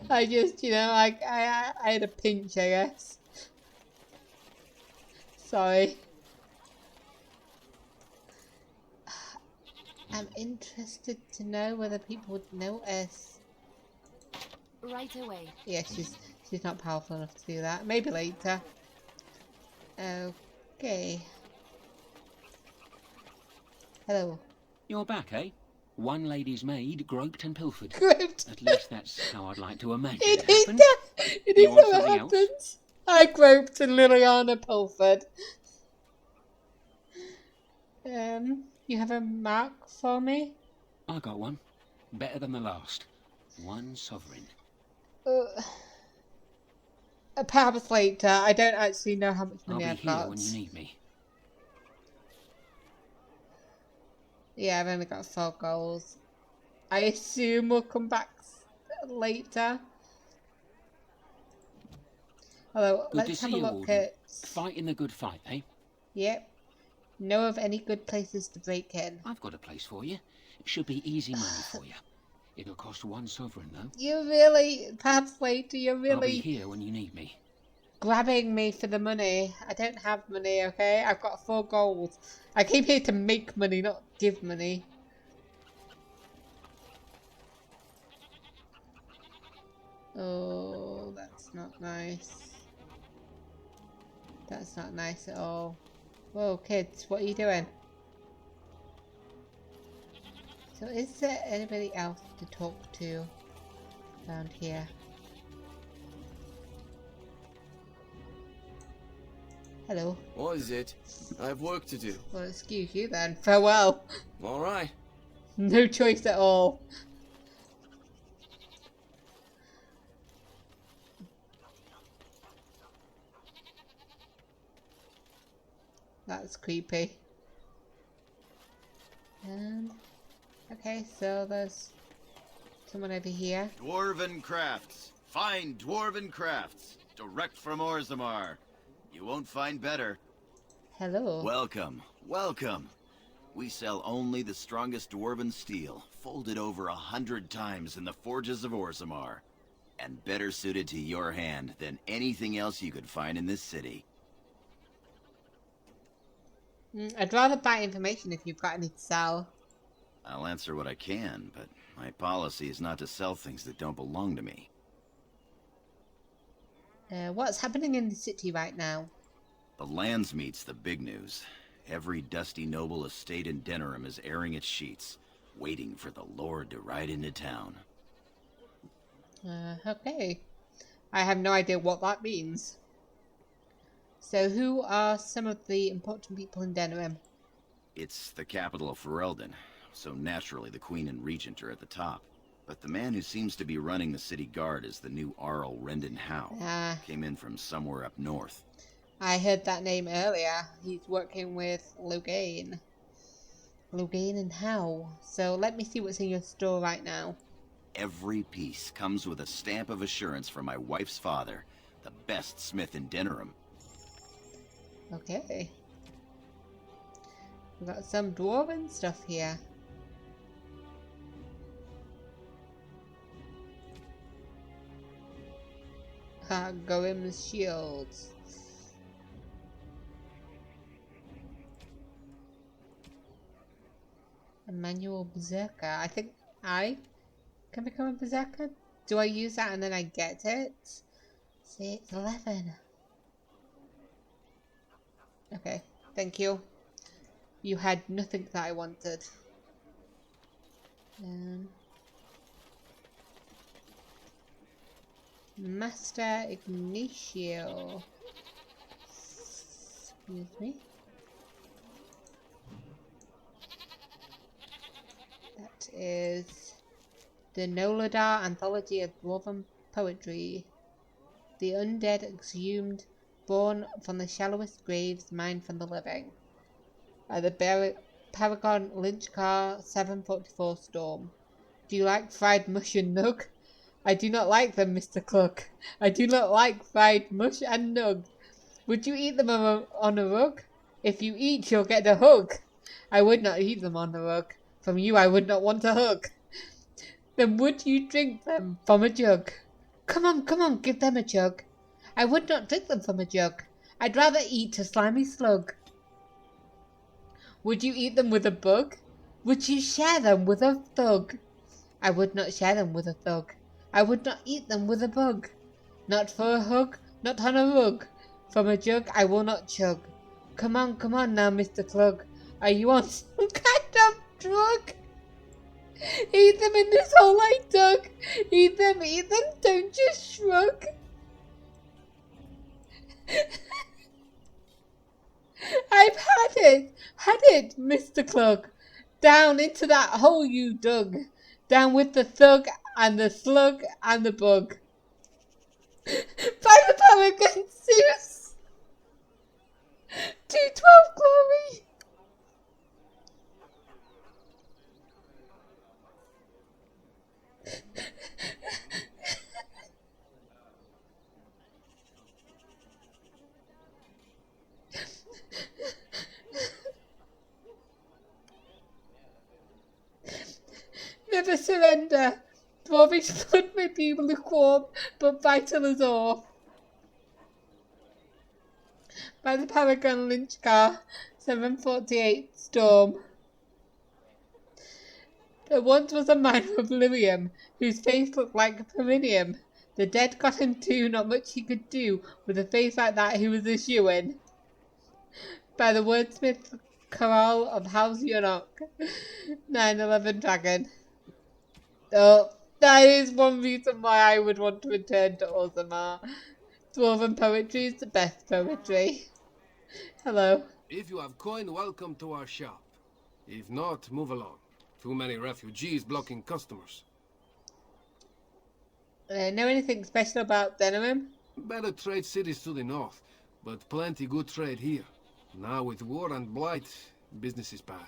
I just, I had a pinch, I guess. Sorry. I'm interested to know whether people would notice. Right away. Yeah, she's not powerful enough to do that. Maybe later. Okay. Hello. You're back, eh? One lady's maid groped and pilfered. Groped. At least that's how I'd like to imagine It it is happened. that. It You is want how it something else? happens. I groped and Liliana pilfered. You have a mark for me? I got one. Better than the last. 1 sovereign. Perhaps later. I don't actually know how much I'll money be I've here got. when you need me. Yeah, I've only got 4 goals. I assume we'll come back later. Although, Good to let's see have a you, look Warden. at... Fighting the good fight, eh? Yep. Know of any good places to break in? I've got a place for you. It should be easy money for you. It'll cost 1 sovereign, though. You're really... Perhaps later, you're I'll be really here when you need me. grabbing me for the money. I don't have money, okay? I've got 4 gold. I came here to make money, not give money. Oh, that's not nice. That's not nice at all. Whoa, kids, what are you doing? So is there anybody else to talk to around here? Hello. What is it? I have work to do. Well, excuse you then. Farewell. All right. No choice at all. That's creepy. And okay, so there's someone over here. Dwarven crafts. Fine dwarven crafts. Direct from Orzammar. You won't find better. Hello. Welcome. Welcome. We sell only the strongest dwarven steel, folded over 100 times in the forges of Orzammar, and better suited to your hand than anything else you could find in this city. I'd rather buy information if you've got any to sell. I'll answer what I can, but my policy is not to sell things that don't belong to me. What's happening in the city right now? The Landsmeet's the big news. Every dusty noble estate in Denerim is airing its sheets, waiting for the Lord to ride into town. Okay. I have no idea what that means. So who are some of the important people in Denerim? It's the capital of Ferelden, so naturally the Queen and Regent are at the top. But the man who seems to be running the city guard is the new Arl Rendon Howe. Came in from somewhere up north. I heard that name earlier. He's working with Loghain. Loghain and Howe. So let me see what's in your store right now. Every piece comes with a stamp of assurance from my wife's father, the best smith in Denerim. Okay. We've got some dwarven stuff here. Gorim's shields. A manual berserker. I think I can become a berserker. Do I use that and then I get it? See, it's 11. Okay, thank you. You had nothing that I wanted. Master Ignicio. Excuse me. That is the Noladar Anthology of Dwarven Poetry. The undead exhumed, born from the shallowest graves, mined from the living. The Paragon Lynch Car 744 Storm. Do you like fried mush and nug? I do not like them, Mr. Cluck. I do not like fried mush and nug. Would you eat them on a rug? If you eat, you'll get a hug. I would not eat them on a rug. From you I would not want a hug. Then would you drink them from a jug? Come on, give them a jug. I would not drink them from a jug. I'd rather eat a slimy slug. Would you eat them with a bug? Would you share them with a thug? I would not share them with a thug. I would not eat them with a bug. Not for a hug, not on a rug. From a jug I will not chug. Come on now, Mr. Clug. Are you on some kind of drug? Eat them in this hole I dug. Eat them, don't just shrug. I've had it, Mr. Clug. Down into that hole you dug. Down with the thug and the slug and the bug. By the Paragon Zeus. 212 glory. Never surrender. Dwarvish blood may be lukewarm, but vital as ore. By the Paragon Lynch Car 748 Storm. There once was a miner of Lyrium, whose face looked like perineum. The dead got him too, not much he could do. With a face like that he was a shoo-in. By the wordsmith Chorale of House Yunok 911 Dragon. Oh, that is one reason why I would want to return to Orzammar. Dwarven poetry is the best poetry. Hello. If you have coin, welcome to our shop. If not, move along. Too many refugees blocking customers. Know anything special about Denerim? Better trade cities to the north, but plenty good trade here. Now with war and blight, business is bad.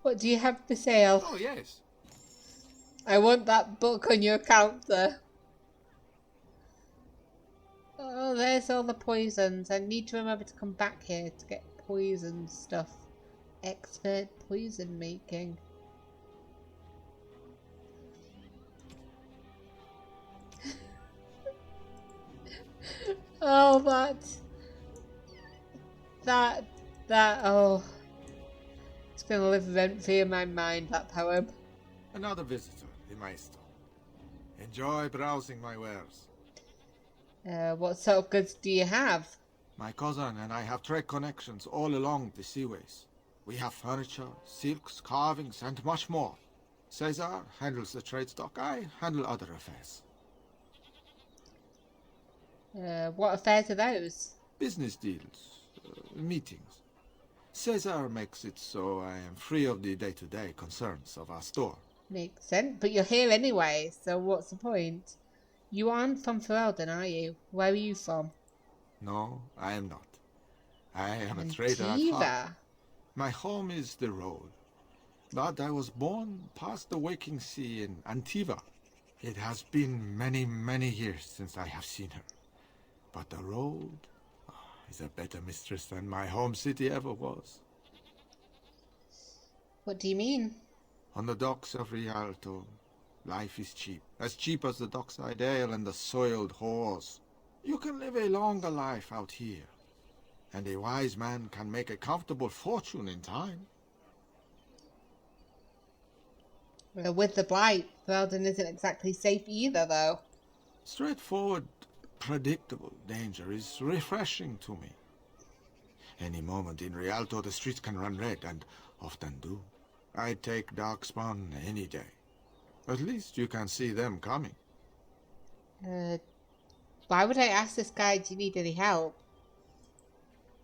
What do you have for sale? Oh, yes. I want that book on your counter. Oh, there's all the poisons. I need to remember to come back here to get poison stuff. Expert poison making. Oh, oh. It's gonna live rent-free in my mind, that poem. Another visitor in my store. Enjoy browsing my wares. What sort of goods do you have? My cousin and I have trade connections all along the seaways. We have furniture, silks, carvings, and much more. Caesar handles the trade stock, I handle other affairs. What affairs are those? Business deals, meetings. Caesar makes it so I am free of the day-to-day concerns of our store. Makes sense, but you're here anyway, so what's the point? You aren't from Ferelden, are you? Where are you from? No, I am not. I am a trader at heart. My home is the road, but I was born past the waking sea in Antiva. It has been many, many years since I have seen her. But the road is a better mistress than my home city ever was. What do you mean? On the docks of Rialto, Life is cheap. As cheap as the dockside ale and the soiled whores. You can live a longer life out here. And a wise man can make a comfortable fortune in time. Well, with the blight, Weldon isn't exactly safe either, though. Straightforward, predictable danger is refreshing to me. Any moment in Rialto the streets can run red, and often do. I'd take Darkspawn any day. At least you can see them coming. Why would I ask this guy, do you need any help?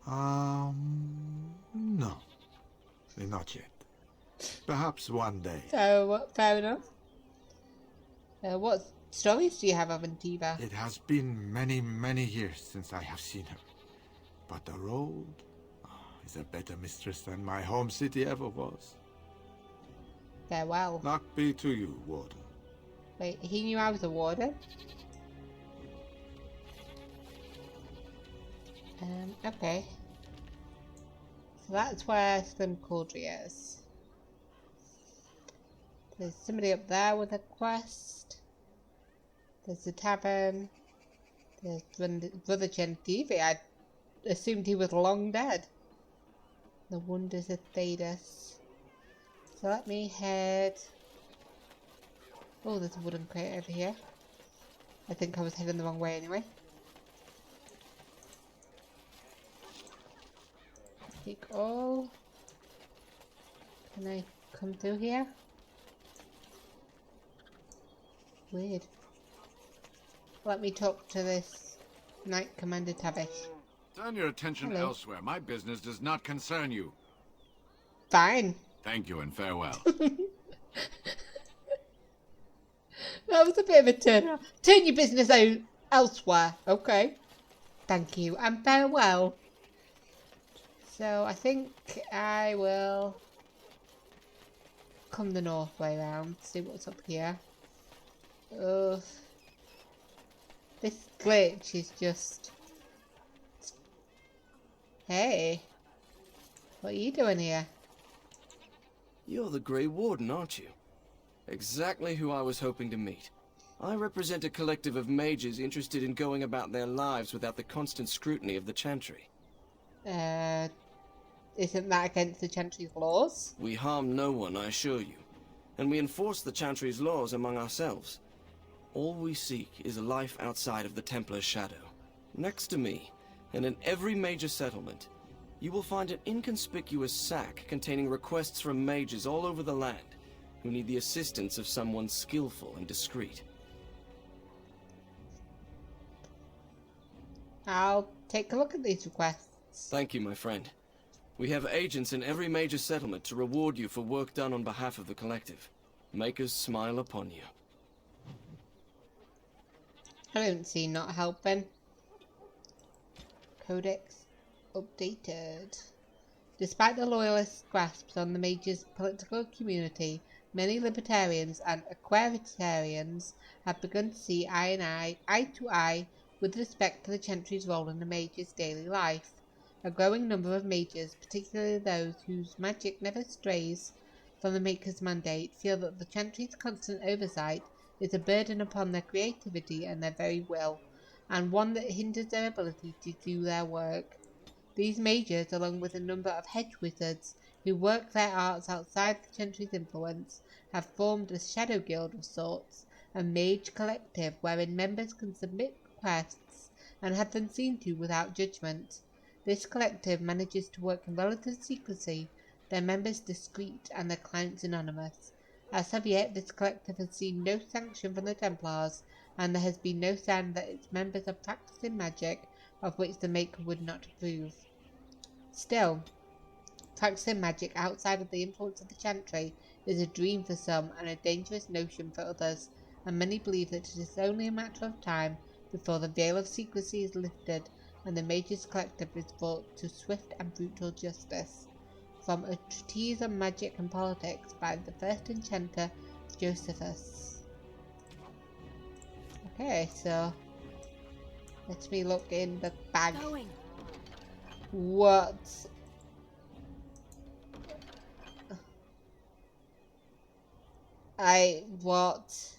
No. Not yet. Perhaps one day. So, fair enough. What stories do you have of Antiva? It has been many, many years since I have seen her. But the road is a better mistress than my home city ever was. Farewell. Luck be to you, Warden. Wait, he knew I was a warden? Okay. So that's where Slim Cauldry is. There's somebody up there with a quest. There's the tavern. There's Brother Gentivi. I assumed he was long dead. The Wonders of Thedas. So let me head... Oh, there's a wooden crate over here. I think I was heading the wrong way anyway. Take all. Can I come through here? Weird. Let me talk to this Knight Commander Tavish. Turn your attention Hello. elsewhere. My business does not concern you. Fine. Thank you and farewell. That was a bit of a turn. Turn your business out elsewhere. Okay. Thank you and farewell. So I think I will come the north way round, see what's up here. This glitch is just... Hey, what are you doing here? You're the Grey Warden, aren't you? Exactly who I was hoping to meet. I represent a collective of mages interested in going about their lives without the constant scrutiny of the Chantry. Isn't that against the Chantry's laws? We harm no one, I assure you. And we enforce the Chantry's laws among ourselves. All we seek is a life outside of the Templar's shadow. Next to me, and in every major settlement, you will find an inconspicuous sack containing requests from mages all over the land who need the assistance of someone skillful and discreet. I'll take a look at these requests. Thank you, my friend. We have agents in every major settlement to reward you for work done on behalf of the collective. Make us smile upon you. I don't see not helping. Codex updated. Despite the loyalist grasps on the mage's political community, many libertarians and equeritarians have begun to see eye to eye with respect to the Chantry's role in the mage's daily life. A growing number of mages, particularly those whose magic never strays from the Maker's mandate, feel that the Chantry's constant oversight is a burden upon their creativity and their very will, and one that hinders their ability to do their work. These mages, along with a number of hedge wizards who work their arts outside the Chantry's influence, have formed a shadow guild of sorts, a mage collective wherein members can submit requests and have them seen to without judgment. This collective manages to work in relative secrecy, their members discreet and their clients anonymous. As of yet, this collective has seen no sanction from the Templars, and there has been no sign that its members are practicing magic of which the Maker would not approve. Still, practicing magic outside of the influence of the Chantry is a dream for some and a dangerous notion for others, and many believe that it is only a matter of time before the veil of secrecy is lifted and the Mages Collective is brought to swift and brutal justice. From A Treatise on Magic and Politics by the first enchanter, Josephus. Okay, so let me look in the bag. What? What?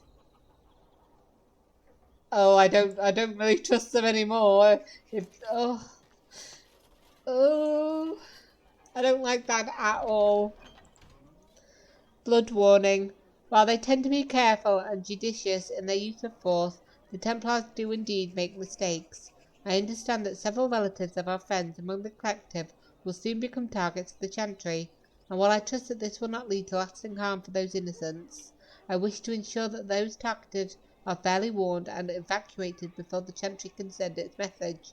Oh, I don't really trust them anymore. Oh, I don't like that at all. Blood warning. While they tend to be careful and judicious in their use of force, the Templars do indeed make mistakes. I understand that several relatives of our friends among the collective will soon become targets of the Chantry, and while I trust that this will not lead to lasting harm for those innocents, I wish to ensure that those targeted are fairly warned and evacuated before the Chantry can send its message.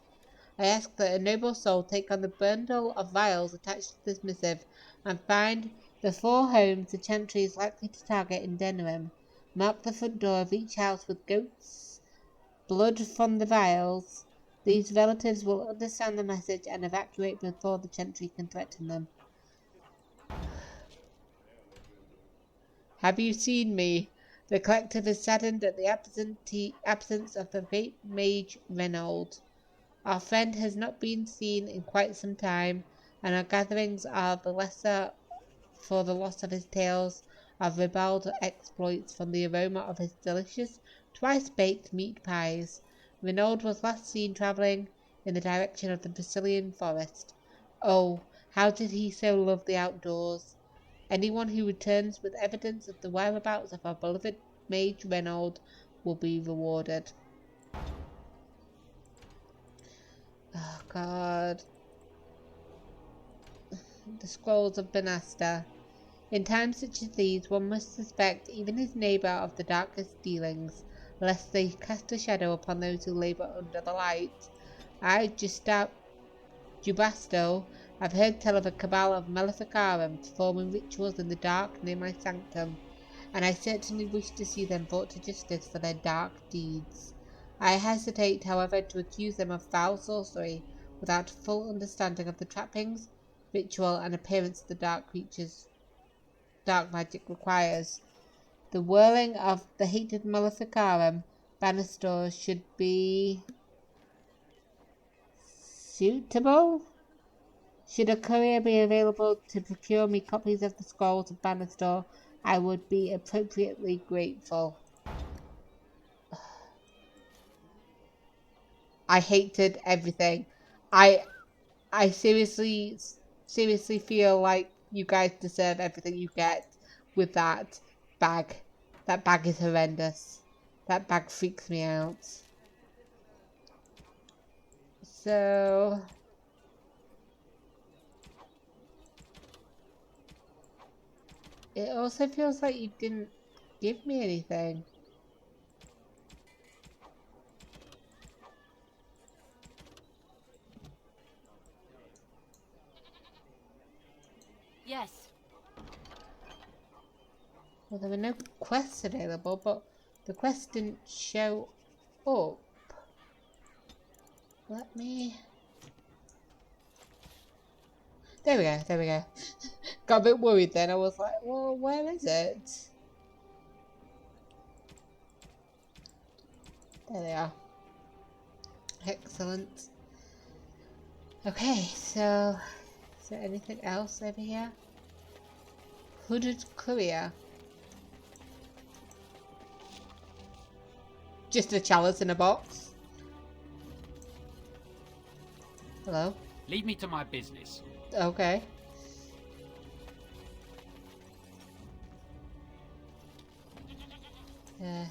I ask that a noble soul take on the bundle of vials attached to this missive, and find the 4 homes the Chantry is likely to target in Denerim. Mark the front door of each house with goat's blood from the vials. These relatives will understand the message and evacuate before the Chantry can threaten them. Have you seen me? The collective is saddened at the absence of the great mage Reynald. Our friend has not been seen in quite some time, and our gatherings are the lesser for the loss of his tales of ribald exploits from the aroma of his delicious, twice-baked meat pies. Reynald was last seen travelling in the direction of the Brazilian forest. Oh, how did he so love the outdoors! Anyone who returns with evidence of the whereabouts of our beloved mage Reynald will be rewarded. Oh God. The Scrolls of Banasta. In times such as these, one must suspect even his neighbour of the darkest dealings, lest they cast a shadow upon those who labour under the light. Jubasto, I've heard tell of a cabal of Maleficarum performing rituals in the dark near my sanctum, and I certainly wish to see them brought to justice for their dark deeds. I hesitate, however, to accuse them of foul sorcery without a full understanding of the trappings, ritual, and appearance the dark magic requires. The whirling of the hated Maleficarum Banastor should be suitable. Should a courier be available to procure me copies of the Scrolls of Banastor, I would be appropriately grateful. I hated everything. I seriously feel like you guys deserve everything you get with that bag. That bag is horrendous. That bag freaks me out. So it also feels like you didn't give me anything. Yes. Well, there were no quests available, but the quest didn't show up. Let me... There we go. Got a bit worried then. I was like, well, where is it? There they are. Excellent. Okay, so... Is there anything else over here? Hooded courier. Just a chalice in a box. Hello? Leave me to my business. Okay.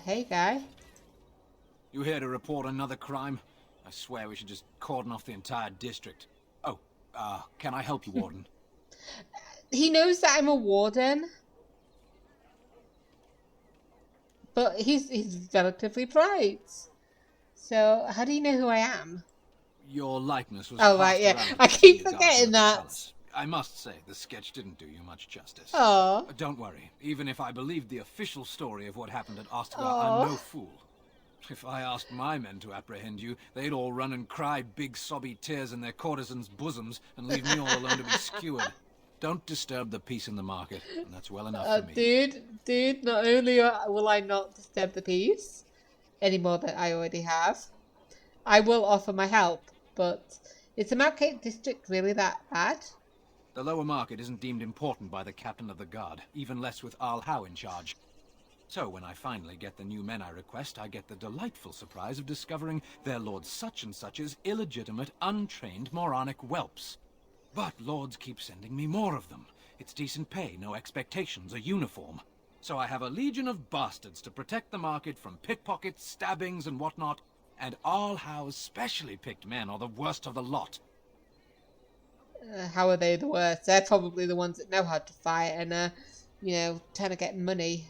Hey guy. You here to report another crime? I swear we should just cordon off the entire district. Oh, can I help you, Warden? He knows that I'm a warden. But he's relatively polite. So, how do you know who I am? Your likeness was... Oh, right, yeah. I keep forgetting that. I must say, the sketch didn't do you much justice. Oh. Don't worry. Even if I believed the official story of what happened at Ostagar, I'm no fool. If I asked my men to apprehend you, they'd all run and cry big sobby tears in their courtesans' bosoms and leave me all alone to be skewered. Don't disturb the peace in the market, and that's well enough for me. Dude, not only will I not disturb the peace, any more than I already have, I will offer my help, but is the market district really that bad? The lower market isn't deemed important by the captain of the guard, even less with Arl Howe in charge. So when I finally get the new men I request, I get the delightful surprise of discovering their Lord Such-and-Such's illegitimate, untrained, moronic whelps. But lords keep sending me more of them. It's decent pay, no expectations, a uniform. So I have a legion of bastards to protect the market from pickpockets, stabbings, and whatnot. And Arlhow's specially picked men are the worst of the lot. How are they the worst? They're probably the ones that know how to fight and, you know, trying to get money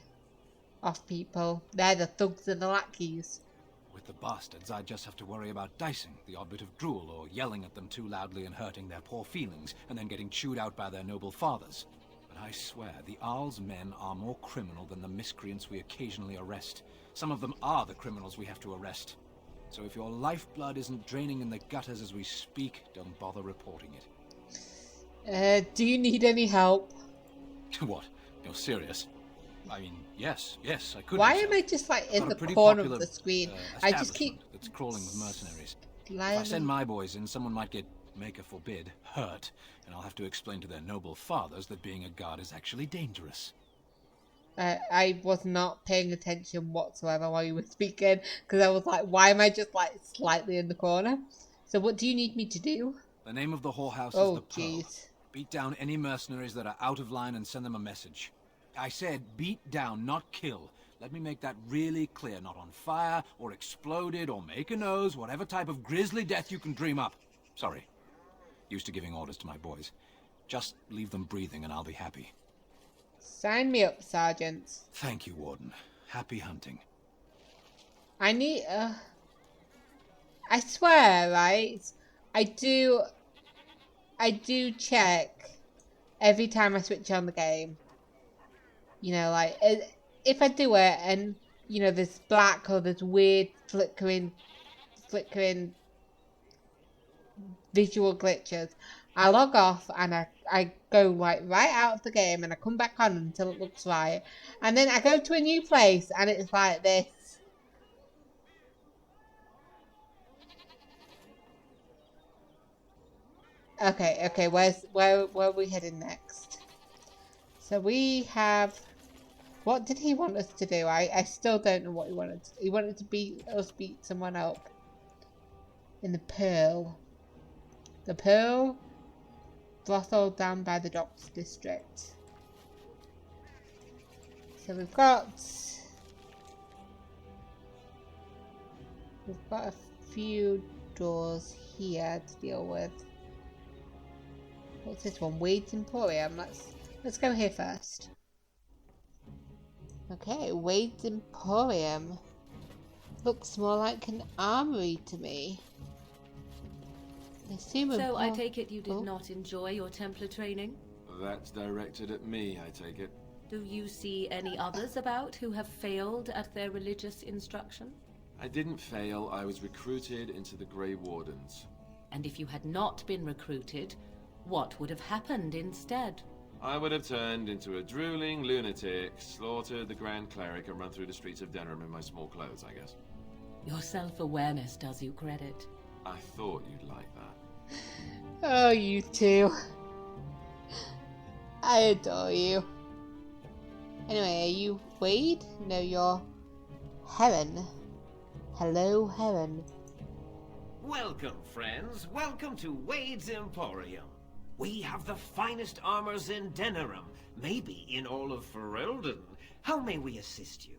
off people. They're the thugs and the lackeys. With the bastards, I just have to worry about dicing, the odd bit of drool, or yelling at them too loudly and hurting their poor feelings, and then getting chewed out by their noble fathers. But I swear, the Arl's men are more criminal than the miscreants we occasionally arrest. Some of them are the criminals we have to arrest. So if your lifeblood isn't draining in the gutters as we speak, don't bother reporting it. Do you need any help? What? You're serious? I mean, yes, I could. Why am I just like in the corner of the screen? I just keep... It's crawling with mercenaries. If I send my boys in, someone might get, maker forbid, hurt, and I'll have to explain to their noble fathers that being a guard is actually dangerous. I was not paying attention whatsoever while you were speaking, because I was like, why am I just like slightly in the corner? So what do you need me to do? The name of the whorehouse is the Pearl. Jeez. Beat down any mercenaries that are out of line and send them a message. I said beat down, not kill. Let me make that really clear. Not on fire, or exploded, or make a nose, whatever type of grisly death you can dream up. Sorry. Used to giving orders to my boys. Just leave them breathing and I'll be happy. Sign me up, Sergeant. Thank you, Warden. Happy hunting. I need, I swear, right? I do check every time I switch on the game. You know, like, if I do it and, you know, there's black or there's weird flickering visual glitches, I log off and I go like right out of the game and I come back on until it looks right. And then I go to a new place and it's like this. Okay, where are we heading next? So we have... What did he want us to do? I still don't know what he wanted to do. He wanted to beat someone up. In the Pearl. The Pearl brothel down by the docks district. So we've got a few doors here to deal with. What's this one? Wade's Emporium. Let's go here first. Okay, Wade's Emporium. Looks more like an armory to me. So I take it you did not enjoy your Templar training? That's directed at me, I take it. Do you see any others about who have failed at their religious instruction? I didn't fail. I was recruited into the Grey Wardens. And if you had not been recruited, what would have happened instead? I would have turned into a drooling lunatic, slaughtered the Grand Cleric, and run through the streets of Denerim in my small clothes, I guess. Your self-awareness does you credit. I thought you'd like that. Oh, you two. I adore you. Anyway, are you Wade? No, you're Helen. Hello, Helen. Welcome, friends. Welcome to Wade's Emporium. We have the finest armors in Denerim, maybe in all of Ferelden. How may we assist you?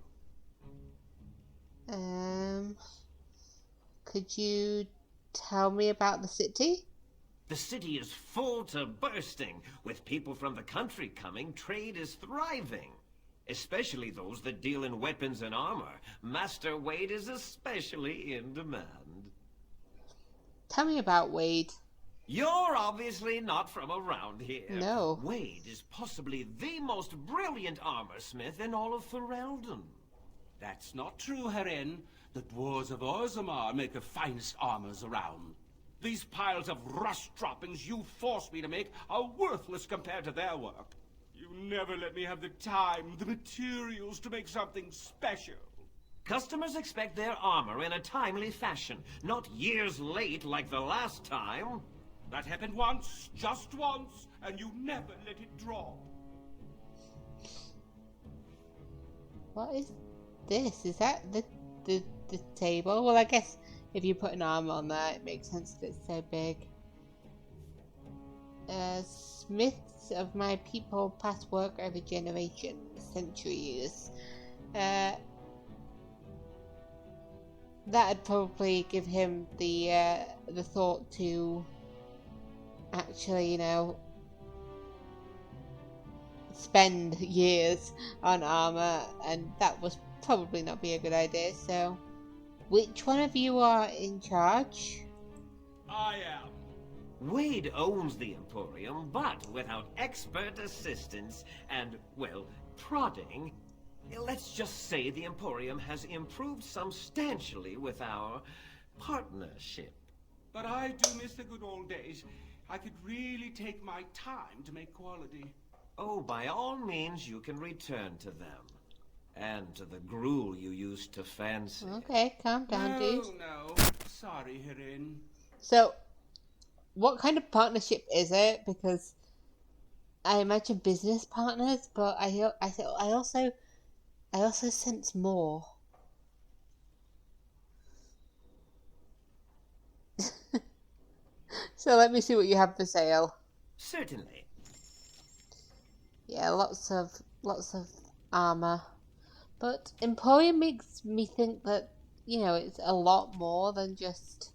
Could you tell me about the city? The city is full to bursting. With people from the country coming, trade is thriving. Especially those that deal in weapons and armor. Master Wade is especially in demand. Tell me about Wade. You're obviously not from around here. No. Wade is possibly the most brilliant armorsmith in all of Ferelden. That's not true, Herin. The dwarves of Orzammar make the finest armors around. These piles of rust droppings you forced me to make are worthless compared to their work. You never let me have the time, the materials to make something special. Customers expect their armor in a timely fashion, not years late like the last time. That happened once, just once, and you never let it drop. What is this? Is that the table? Well, I guess if you put an armor on there, it makes sense that it's so big. Smiths of my people pass work over generations, centuries. That'd probably give him the thought to actually, you know, spend years on armor, and that was probably not be a good idea. So, which one of you are in charge? I am. Wade owns the Emporium, but without expert assistance and, well, prodding, let's just say the Emporium has improved substantially with our partnership. But I do miss the good old days. I could really take my time to make quality. Oh, by all means, you can return to them. And to the gruel you used to fancy. Okay, calm down, dude. No. Sorry, Herin. So, what kind of partnership is it? Because I imagine business partners, but I also sense more. So let me see what you have for sale. Certainly. Yeah, lots of armor, but Emporium makes me think that, you know, it's a lot more than just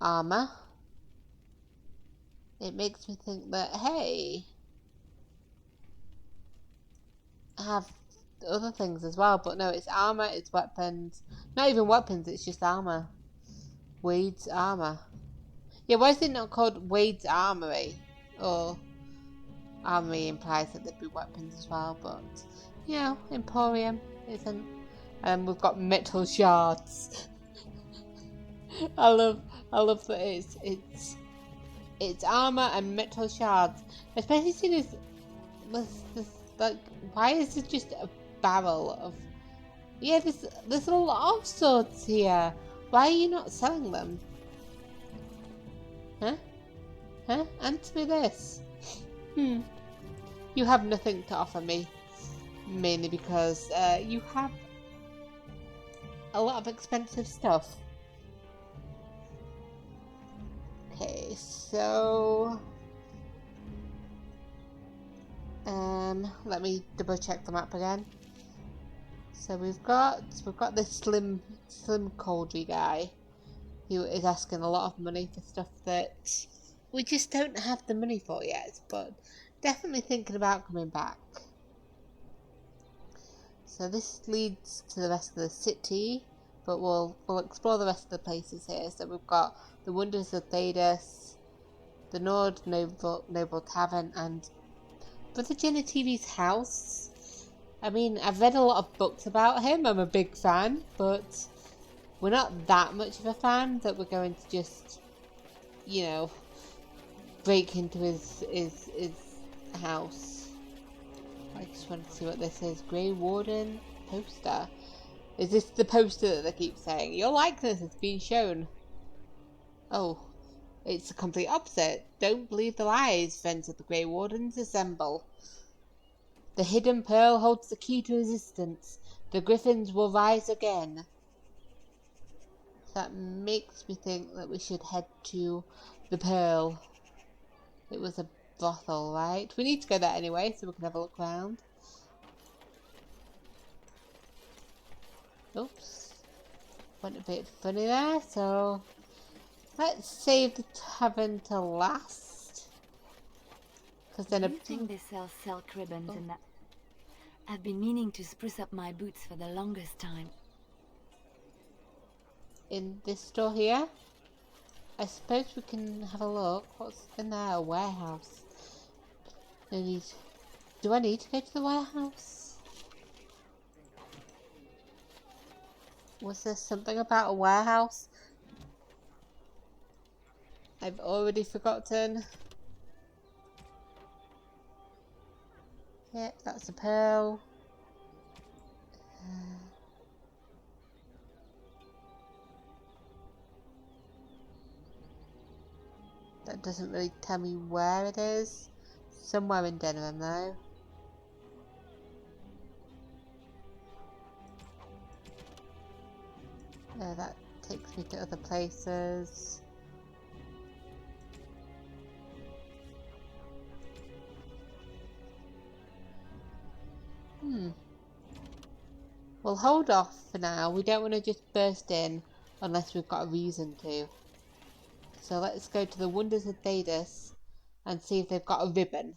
armor. It makes me think that, hey, I have other things as well, but no, it's armor, it's weapons. Not even weapons, it's just armor. Wade's armor. Yeah, why is it not called Wade's Armory? Or armory implies that there'd be weapons as well, but, you know, Emporium isn't. And we've got metal shards. I love that it's armor and metal shards. Especially seeing this like, why is it just a barrel of? Yeah, there's a lot of swords here. Why are you not selling them? Huh? Huh? Answer me this. You have nothing to offer me, mainly because you have a lot of expensive stuff. Okay, so let me double check the map again. So we've got this slim Cauldry guy who is asking a lot of money for stuff that we just don't have the money for yet, but definitely thinking about coming back. So this leads to the rest of the city, but we'll explore the rest of the places here. So we've got the Wonders of Thedas, the Nord Noble Tavern, and Brother Genitivi's house. I mean, I've read a lot of books about him. I'm a big fan, but we're not that much of a fan that we're going to just, you know, break into his house. I just want to see what this is. Grey Warden poster. Is this the poster that they keep saying? Your likeness has been shown. Oh, it's the complete opposite. Don't believe the lies, friends of the Grey Wardens assemble. The hidden pearl holds the key to resistance. The griffins will rise again. That makes me think that we should head to the pearl. It was a brothel, right? We need to go there anyway, so we can have a look around. Oops. Went a bit funny there, so let's save the tavern to last. Because then Do you think they sell silk ribbons in that? I've been meaning to spruce up my boots for the longest time. In this store here, I suppose we can have a look. What's in there? A warehouse. Do I need to go to the warehouse? Was there something about a warehouse I've already forgotten? Yep, that's a pearl. That doesn't really tell me where it is. Somewhere in Denerim though. That takes me to other places. We'll hold off for now. We don't want to just burst in unless we've got a reason to. So let's go to the Wonders of Thedas and see if they've got a ribbon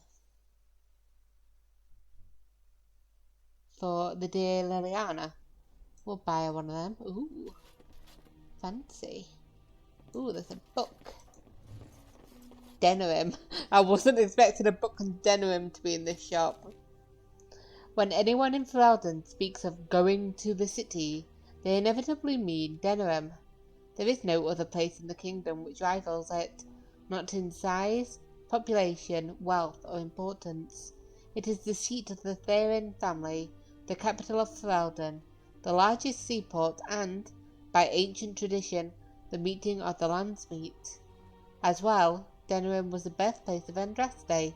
for the dear Liliana. We'll buy her one of them. Ooh, fancy. Ooh, there's a book. Denerim. I wasn't expecting a book on Denerim to be in this shop. When anyone in Ferelden speaks of going to the city, they inevitably mean Denerim. There is no other place in the kingdom which rivals it, not in size, population, wealth, or importance. It is the seat of the Therin family, the capital of Ferelden, the largest seaport, and, by ancient tradition, the meeting of the Landsmeet. As well, Denerim was the birthplace of Andraste.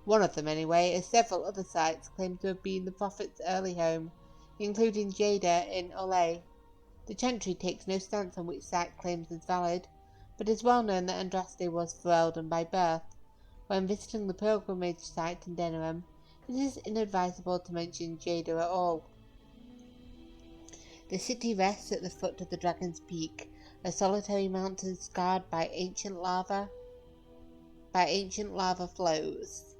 One of them anyway, as several other sites claim to have been the Prophet's early home, including Jada in Olay. The Chantry takes no stance on which site claims is valid, but it is well known that Andraste was Ferelden by birth. When visiting the pilgrimage site in Denerim, it is inadvisable to mention Jada at all. The city rests at the foot of the Dragon's Peak, a solitary mountain scarred by ancient lava flows.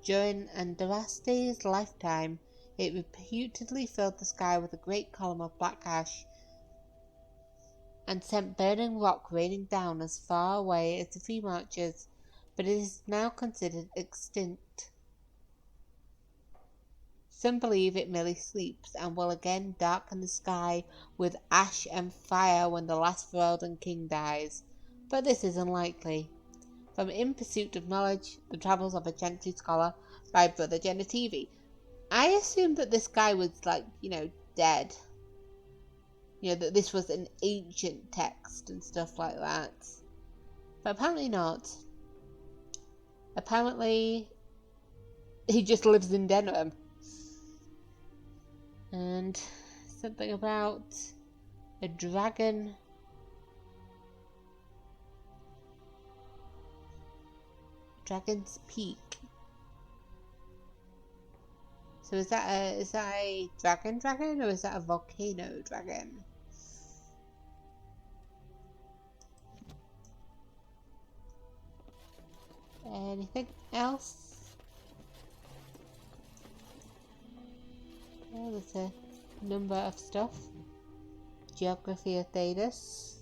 During Andraste's lifetime, it reputedly filled the sky with a great column of black ash and sent burning rock raining down as far away as the Free Marches, but it is now considered extinct. Some believe it merely sleeps and will again darken the sky with ash and fire when the last Ferelden king dies, but this is unlikely. From In Pursuit of Knowledge, The Travels of a Chantry Scholar by Brother Genitivi. I assumed that this guy was dead. That this was an ancient text and stuff like that. But apparently not. Apparently he just lives in Denerim. And something about a dragon. Dragon's Peak. So is that a dragon or is that a volcano dragon? Anything else? Oh, there's a number of stuff. Geography of Thedas.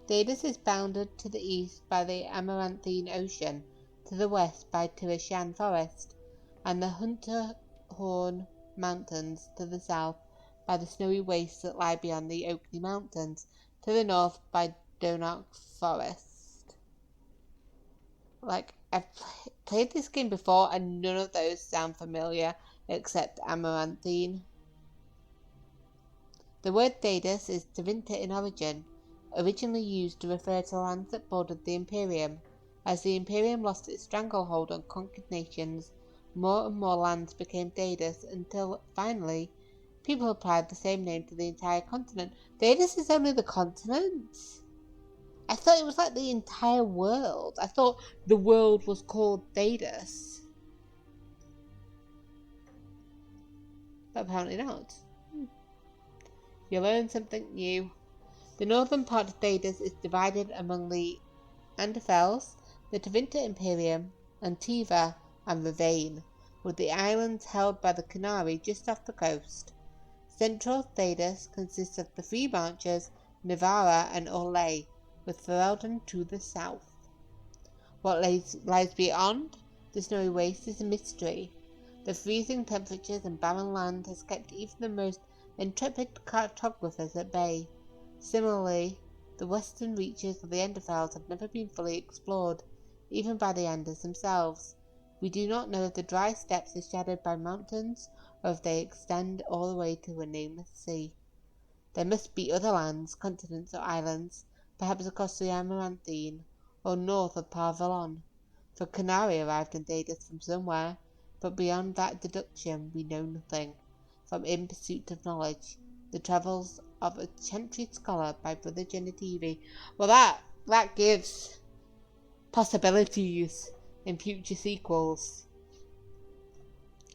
Thedas is bounded to the east by the Amaranthine Ocean, to the west by Tirishan Forest, and the Hunterhorn Mountains to the south by the snowy wastes that lie beyond the Oakley Mountains, to the north by Donark Forest. I've played this game before and none of those sound familiar except Amaranthine. The word Thedas is Tevinter in origin, originally used to refer to lands that bordered the Imperium. As the Imperium lost its stranglehold on conquered nations, more and more lands became Thedas until, finally, people applied the same name to the entire continent. Thedas is only the continent? I thought it was like the entire world. I thought the world was called Thedas. But apparently not. You learn something new. The northern part of Thedas is divided among the Anderfels, the Tevinter Imperium, Antiva, and Ravane, with the islands held by the Canary just off the coast. Central Thedas consists of the Free Marches, Navara, and Orlais, with Ferelden to the south. What lies beyond the snowy waste is a mystery. The freezing temperatures and barren land has kept even the most intrepid cartographers at bay. Similarly, the western reaches of the Enderfels have never been fully explored, even by the Anders themselves. We do not know if the dry steppes are shadowed by mountains, or if they extend all the way to a nameless sea. There must be other lands, continents, or islands, perhaps across the Amaranthine, or north of Parvalon, for Canary arrived in Thedas from somewhere, but beyond that deduction we know nothing. From In Pursuit of Knowledge, The Travels of a Chantry Scholar by Brother Genetivi. Well, that gives possibilities in future sequels.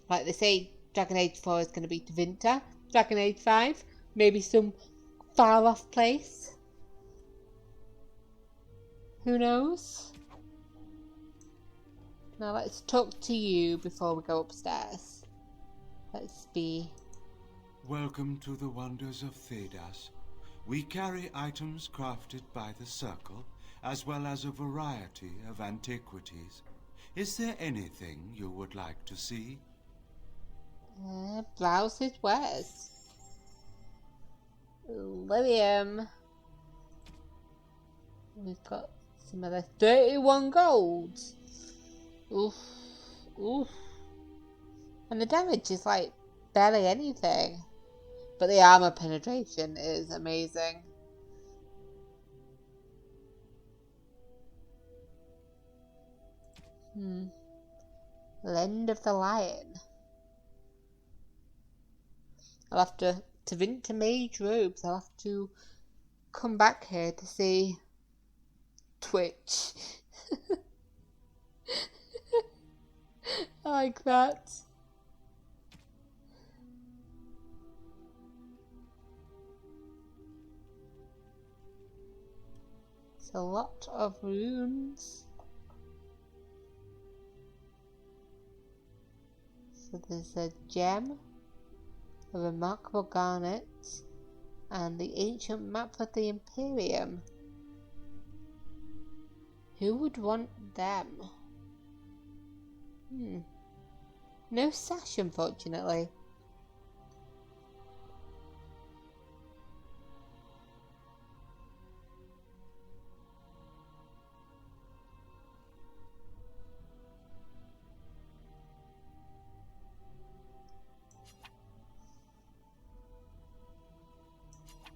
Like they say, Dragon Age 4 is going to be Tevinter, Dragon Age 5, maybe some far off place. Who knows? Now let's talk to you before we go upstairs. Let's be... Welcome to the wonders of Thedas. We carry items crafted by the Circle, as well as a variety of antiquities. Is there anything you would like to see? Browse his wares. Lilium. We've got some of the 31 gold. Oof. Oof. And the damage is like barely anything. But the armor penetration is amazing. Lend of the Lion. I'll have to Tevinter Mage Robes. I'll have to come back here to see Twitch. I like that. It's a lot of runes. So there's a gem, a remarkable garnet, and the ancient map of the Imperium. Who would want them? No sash, unfortunately.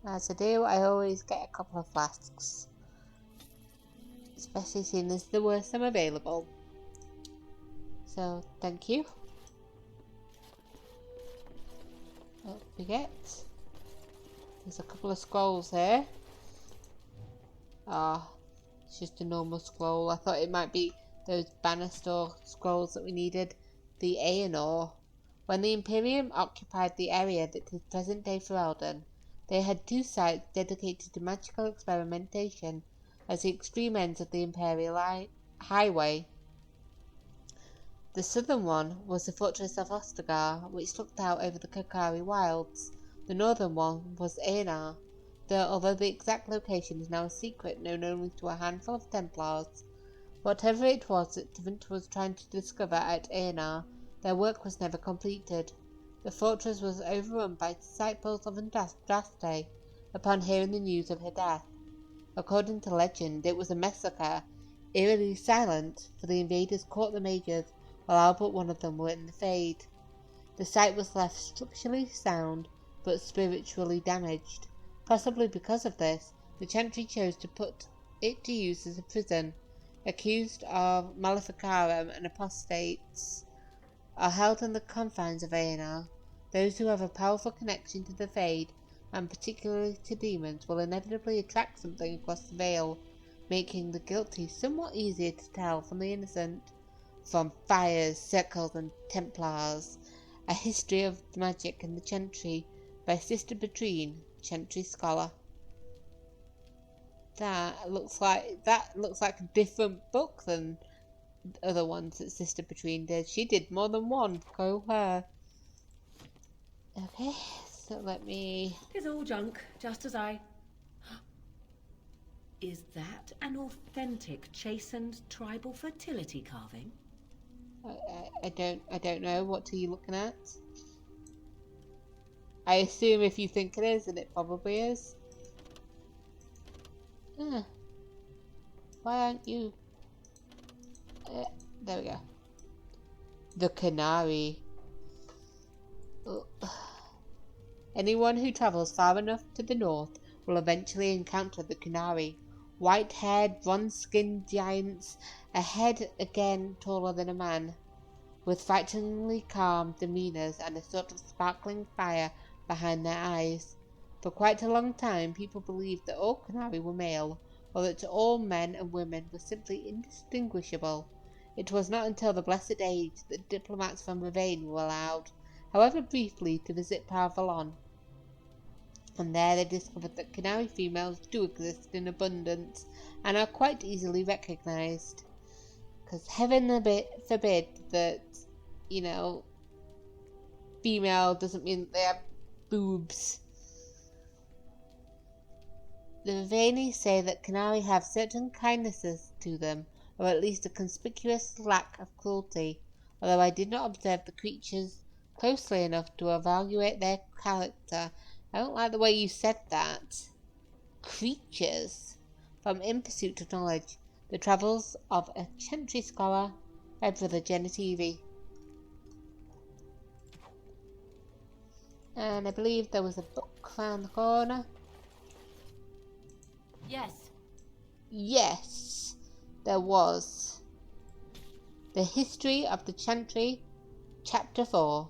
As I do, I always get a couple of flasks. Especially seeing as there were some available. So, thank you. Don't forget. There's a couple of scrolls here. It's just a normal scroll. I thought it might be those Bannister scrolls that we needed. The Aenor. When the Imperium occupied the area that is present-day Ferelden, they had two sites dedicated to magical experimentation as the extreme ends of the Imperial Highway. The southern one was the fortress of Ostagar, which looked out over the Kokari Wilds. The northern one was Aenar, although the exact location is now a secret known only to a handful of Templars. Whatever it was that Tevinter was trying to discover at Aenar, their work was never completed. The fortress was overrun by disciples of Andraste upon hearing the news of her death. According to legend, it was a massacre, eerily silent, for the invaders caught the mages while all but one of them were in the Fade. The site was left structurally sound, but spiritually damaged. Possibly because of this, the Chantry chose to put it to use as a prison. Accused of maleficarum and apostates are held in the confines of Aenar. Those who have a powerful connection to the Fade, and particularly to demons, will inevitably attract something across the veil, making the guilty somewhat easier to tell from the innocent. From Fires, Circles, and Templars, A History of Magic in the Chantry by Sister Petrine, Chantry Scholar. That looks like a different book than the other ones that Sister Petrine did. She did more than one. Go her. Okay, so let me... Tis all junk, just as I... Is that an authentic chastened tribal fertility carving? I don't know. What are you looking at? I assume if you think it is, and it probably is. Why aren't you... there we go. The Canary. Ugh. Anyone who travels far enough to the north will eventually encounter the Canary. White-haired, bronze-skinned giants, a head again taller than a man, with frighteningly calm demeanours and a sort of sparkling fire behind their eyes. For quite a long time, people believed that all Canary were male, or that all men and women were simply indistinguishable. It was not until the Blessed Age that diplomats from Ravane were allowed, however briefly, to visit Parvalon. And there they discovered that Canary females do exist in abundance, and are quite easily recognised. Because heaven forbid that, you know, female doesn't mean that they have boobs. The Ravani say that Canary have certain kindnesses to them, or at least a conspicuous lack of cruelty, although I did not observe the creatures closely enough to evaluate their character. I don't like the way you said that. Creatures. From In Pursuit of Knowledge, The Travels of a Chantry Scholar by Brother Genetivi. And I believe there was a book around the corner. Yes. Yes, there was. The History of the Chantry, Chapter 4.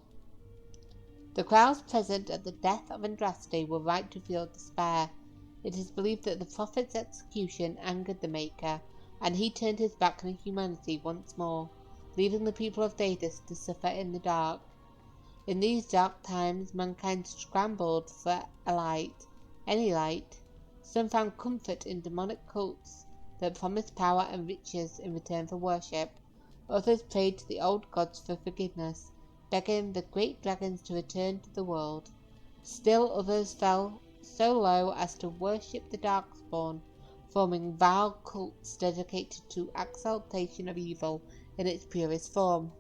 The crowds present at the death of Andraste were right to feel despair. It is believed that the prophet's execution angered the Maker, and he turned his back on humanity once more, leaving the people of Thedas to suffer in the dark. In these dark times, mankind scrambled for a light, any light. Some found comfort in demonic cults that promised power and riches in return for worship. Others prayed to the old gods for forgiveness, begging the great dragons to return to the world. Still others fell so low as to worship the Darkspawn, forming vile cults dedicated to exaltation of evil in its purest form.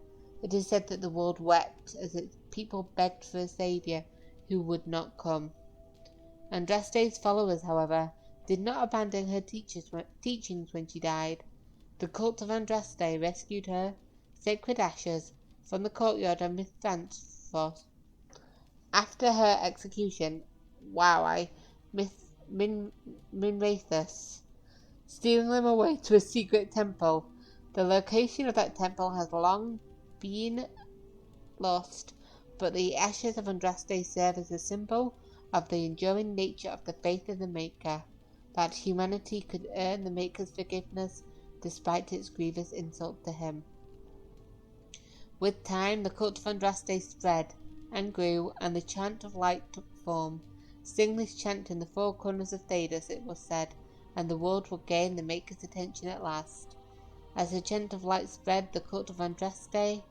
It is said that the world wept as its people begged for a saviour who would not come. Andraste's followers, however, did not abandon her teachings when she died. The cult of Andraste rescued her sacred ashes from the courtyard of Mithranthos. After her execution, Minrathus, stealing them away to a secret temple. The location of that temple has long been lost, but the ashes of Andraste serve as a symbol of the enduring nature of the faith of the Maker, that humanity could earn the Maker's forgiveness despite its grievous insult to him. With time, the cult of Andraste spread and grew, and the chant of light took form. Sing this chant in the four corners of Thedas, it was said, and the world will gain the Maker's attention at last. As the chant of light spread, the cult of Andraste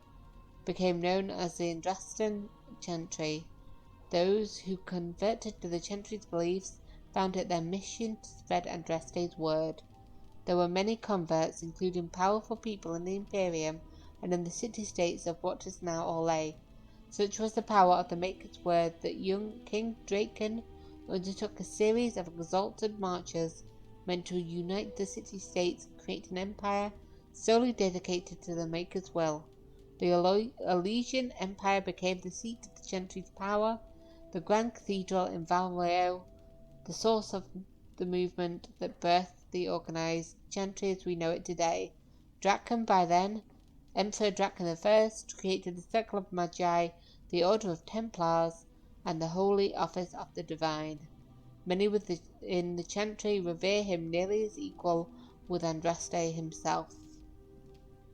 became known as the Andrastan Chantry. Those who converted to the Chantry's beliefs found it their mission to spread Andraste's word. There were many converts, including powerful people in the Imperium and in the city-states of what is now Orlais. Such was the power of the Maker's word that young King Draken undertook a series of exalted marches meant to unite the city-states and create an empire solely dedicated to the Maker's will. The Elysian Empire became the seat of the Chantry's power, the Grand Cathedral in Valreo, the source of the movement that birthed the organized Chantry as we know it today. Draken, by then, Emperor Draken I, created the Circle of Magi, the Order of Templars, and the Holy Office of the Divine. Many within the Chantry revere him nearly as equal with Andraste himself.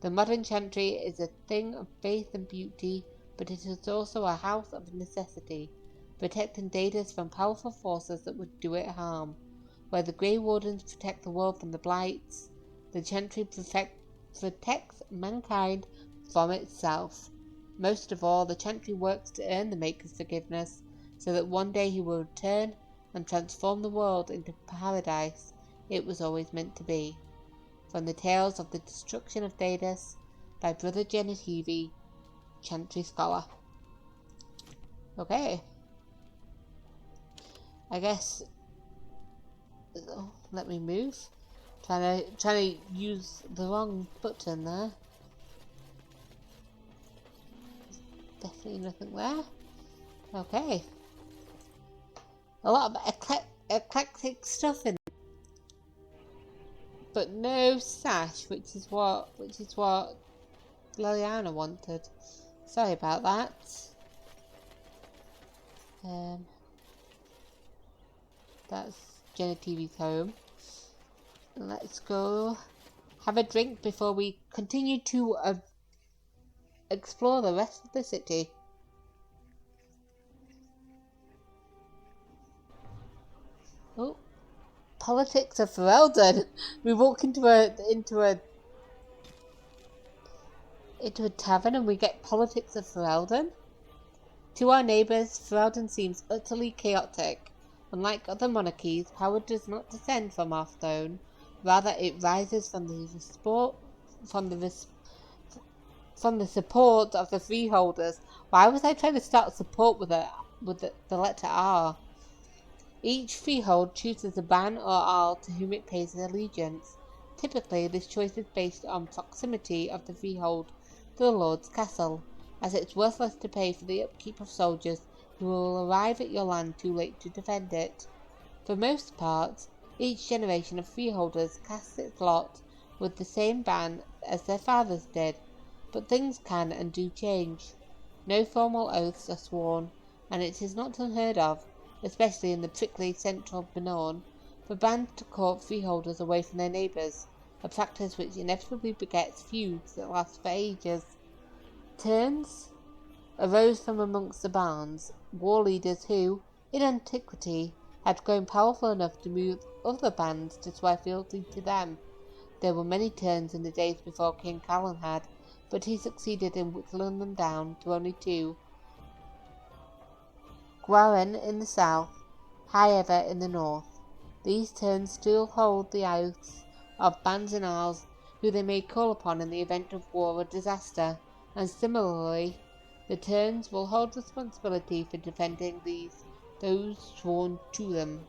The modern Chantry is a thing of faith and beauty, but it is also a house of necessity, protecting Thedas from powerful forces that would do it harm. Where the Grey Wardens protect the world from the Blights, the Chantry protects mankind from itself. Most of all, the Chantry works to earn the Maker's forgiveness, so that one day he will return and transform the world into paradise it was always meant to be. From the Tales of the Destruction of Thedas by Brother Genetivi, Chantry Scholar. Okay. I guess... Oh, let me move. Trying to use the wrong button there. Definitely nothing there. Okay. A lot of eclectic stuff in, but no sash, which is what Liliana wanted. Sorry about that. That's Genetivi's home. Let's go have a drink before we continue to explore the rest of the city. Oh, politics of Ferelden. We walk into a tavern and we get politics of Ferelden. To our neighbours, Ferelden seems utterly chaotic. Unlike other monarchies, power does not descend from our throne. Rather, it rises from the support of the freeholders. Why was I trying to start support with the letter R? Each freehold chooses a ban or Jarl to whom it pays allegiance. Typically, this choice is based on proximity of the freehold to the lord's castle, as it's worthless to pay for the upkeep of soldiers who will arrive at your land too late to defend it. For most part, each generation of freeholders casts its lot with the same ban as their fathers did, but things can and do change. No formal oaths are sworn, and it is not unheard of, especially in the prickly central Benorn, for bans to court freeholders away from their neighbours, a practice which inevitably begets feuds that last for ages. Turns arose from amongst the barons, war leaders who, in antiquity, had grown powerful enough to move other bands to swear fealty to them. There were many turns in the days before King Callan had, but he succeeded in whittling them down to only 2. Gwaren in the south, High Ever in the north. These turns still hold the oaths of bands and Jarls who they may call upon in the event of war or disaster, and similarly, the turns will hold responsibility for defending those sworn to them.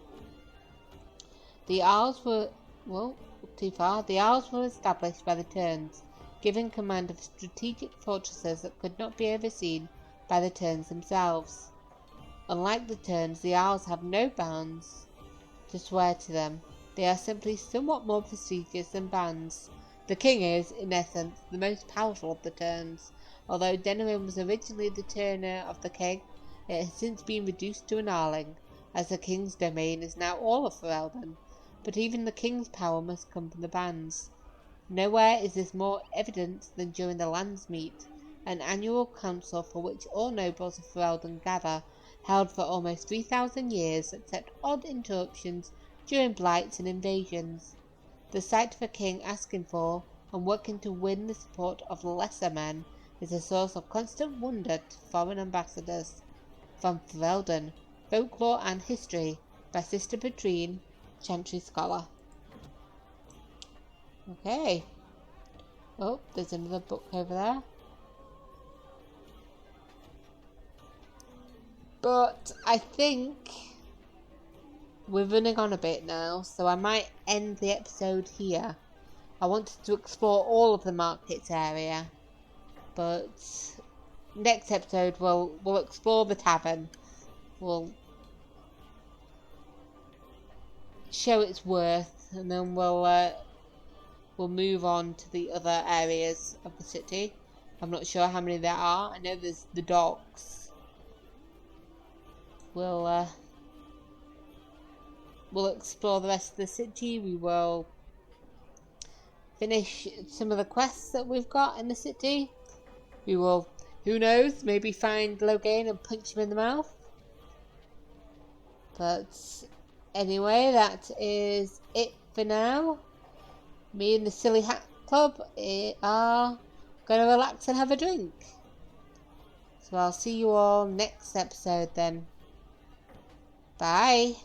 The Jarls were established by the turns, giving command of strategic fortresses that could not be overseen by the turns themselves. Unlike the turns, the Jarls have no bands to swear to them. They are simply somewhat more prestigious than bands. The king is, in essence, the most powerful of the turns. Although Denerim was originally the turner of the king, it has since been reduced to an Arling, as the king's domain is now all of Ferelden. But even the king's power must come from the bands. Nowhere is this more evident than during the Lands Meet, an annual council for which all nobles of Ferelden gather, held for almost 3,000 years, except odd interruptions during blights and invasions. The sight of a king asking for and working to win the support of lesser men is a source of constant wonder to foreign ambassadors. From Ferelden, Folklore and History by Sister Petrine, Chantry Scholar. Okay. Oh, there's another book over there. But I think we're running on a bit now, so I might end the episode here. I wanted to explore all of the markets area, but next episode we'll explore the tavern. We'll show its worth, and then we'll move on to the other areas of the city. I'm not sure how many there are. I know there's the docks. We'll explore the rest of the city. We will finish some of the quests that we've got in the city. We will, who knows, maybe find Loghain and punch him in the mouth. But anyway, that is it for now. Me and the Silly Hat Club are going to relax and have a drink. So I'll see you all next episode then. Bye.